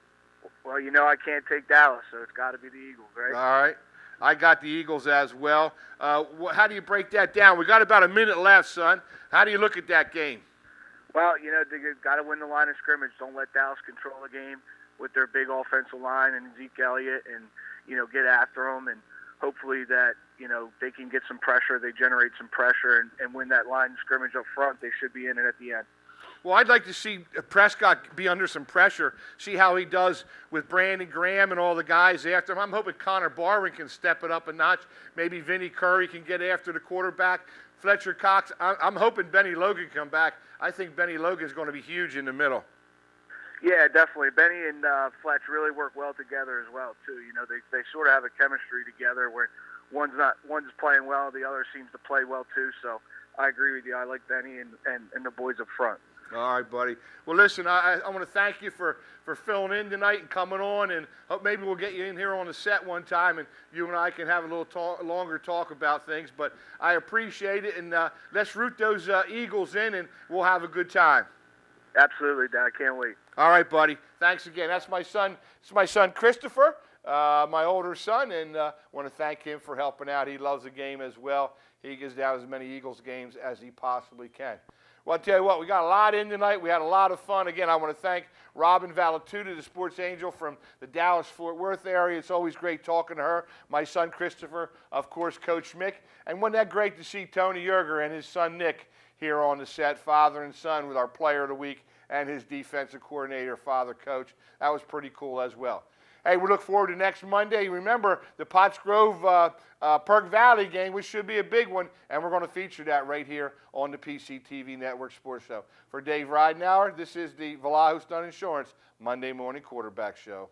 Well, I can't take Dallas, so it's got to be the Eagles, right? All right. I got the Eagles as well. How do you break that down? We got about a minute left, son. How do you look at that game? Well, they got to win the line of scrimmage. Don't let Dallas control the game with their big offensive line and Zeke Elliott and, get after them and hopefully that, they can get some pressure, they generate some pressure and win that line of scrimmage up front. They should be in it at the end. Well, I'd like to see Prescott be under some pressure, see how he does with Brandon Graham and all the guys after him. I'm hoping Connor Barwin can step it up a notch. Maybe Vinnie Curry can get after the quarterback. Fletcher Cox, I'm hoping Benny Logan can come back. I think Benny Logan is going to be huge in the middle. Yeah, definitely. Benny and Fletch really work well together as well, too. They sort of have a chemistry together where one's playing well, the other seems to play well, too. So I agree with you. I like Benny and the boys up front. All right, buddy. Well, listen, I want to thank you for filling in tonight and coming on, and hope maybe we'll get you in here on the set one time, and you and I can have a little longer talk about things. But I appreciate it, and let's root those Eagles in, and we'll have a good time. Absolutely, Dad. I can't wait. All right, buddy. Thanks again. That's my son. It's my son Christopher, my older son, and want to thank him for helping out. He loves the game as well. He gets down as many Eagles games as he possibly can. Well, I'll tell you what, we got a lot in tonight. We had a lot of fun. Again, I want to thank Robin Valatuta, the sports angel from the Dallas-Fort Worth area. It's always great talking to her. My son Christopher, of course, Coach Mick. And wasn't that great to see Tony Yerger and his son Nick here on the set, father and son, with our player of the week and his defensive coordinator, father coach. That was pretty cool as well. Hey, we look forward to next Monday. Remember, the Pottsgrove Perk Valley game, which should be a big one, and we're going to feature that right here on the PCTV Network Sports Show. For Dave Ridenauer, this is the Vallejo Stun Insurance Monday Morning Quarterback Show.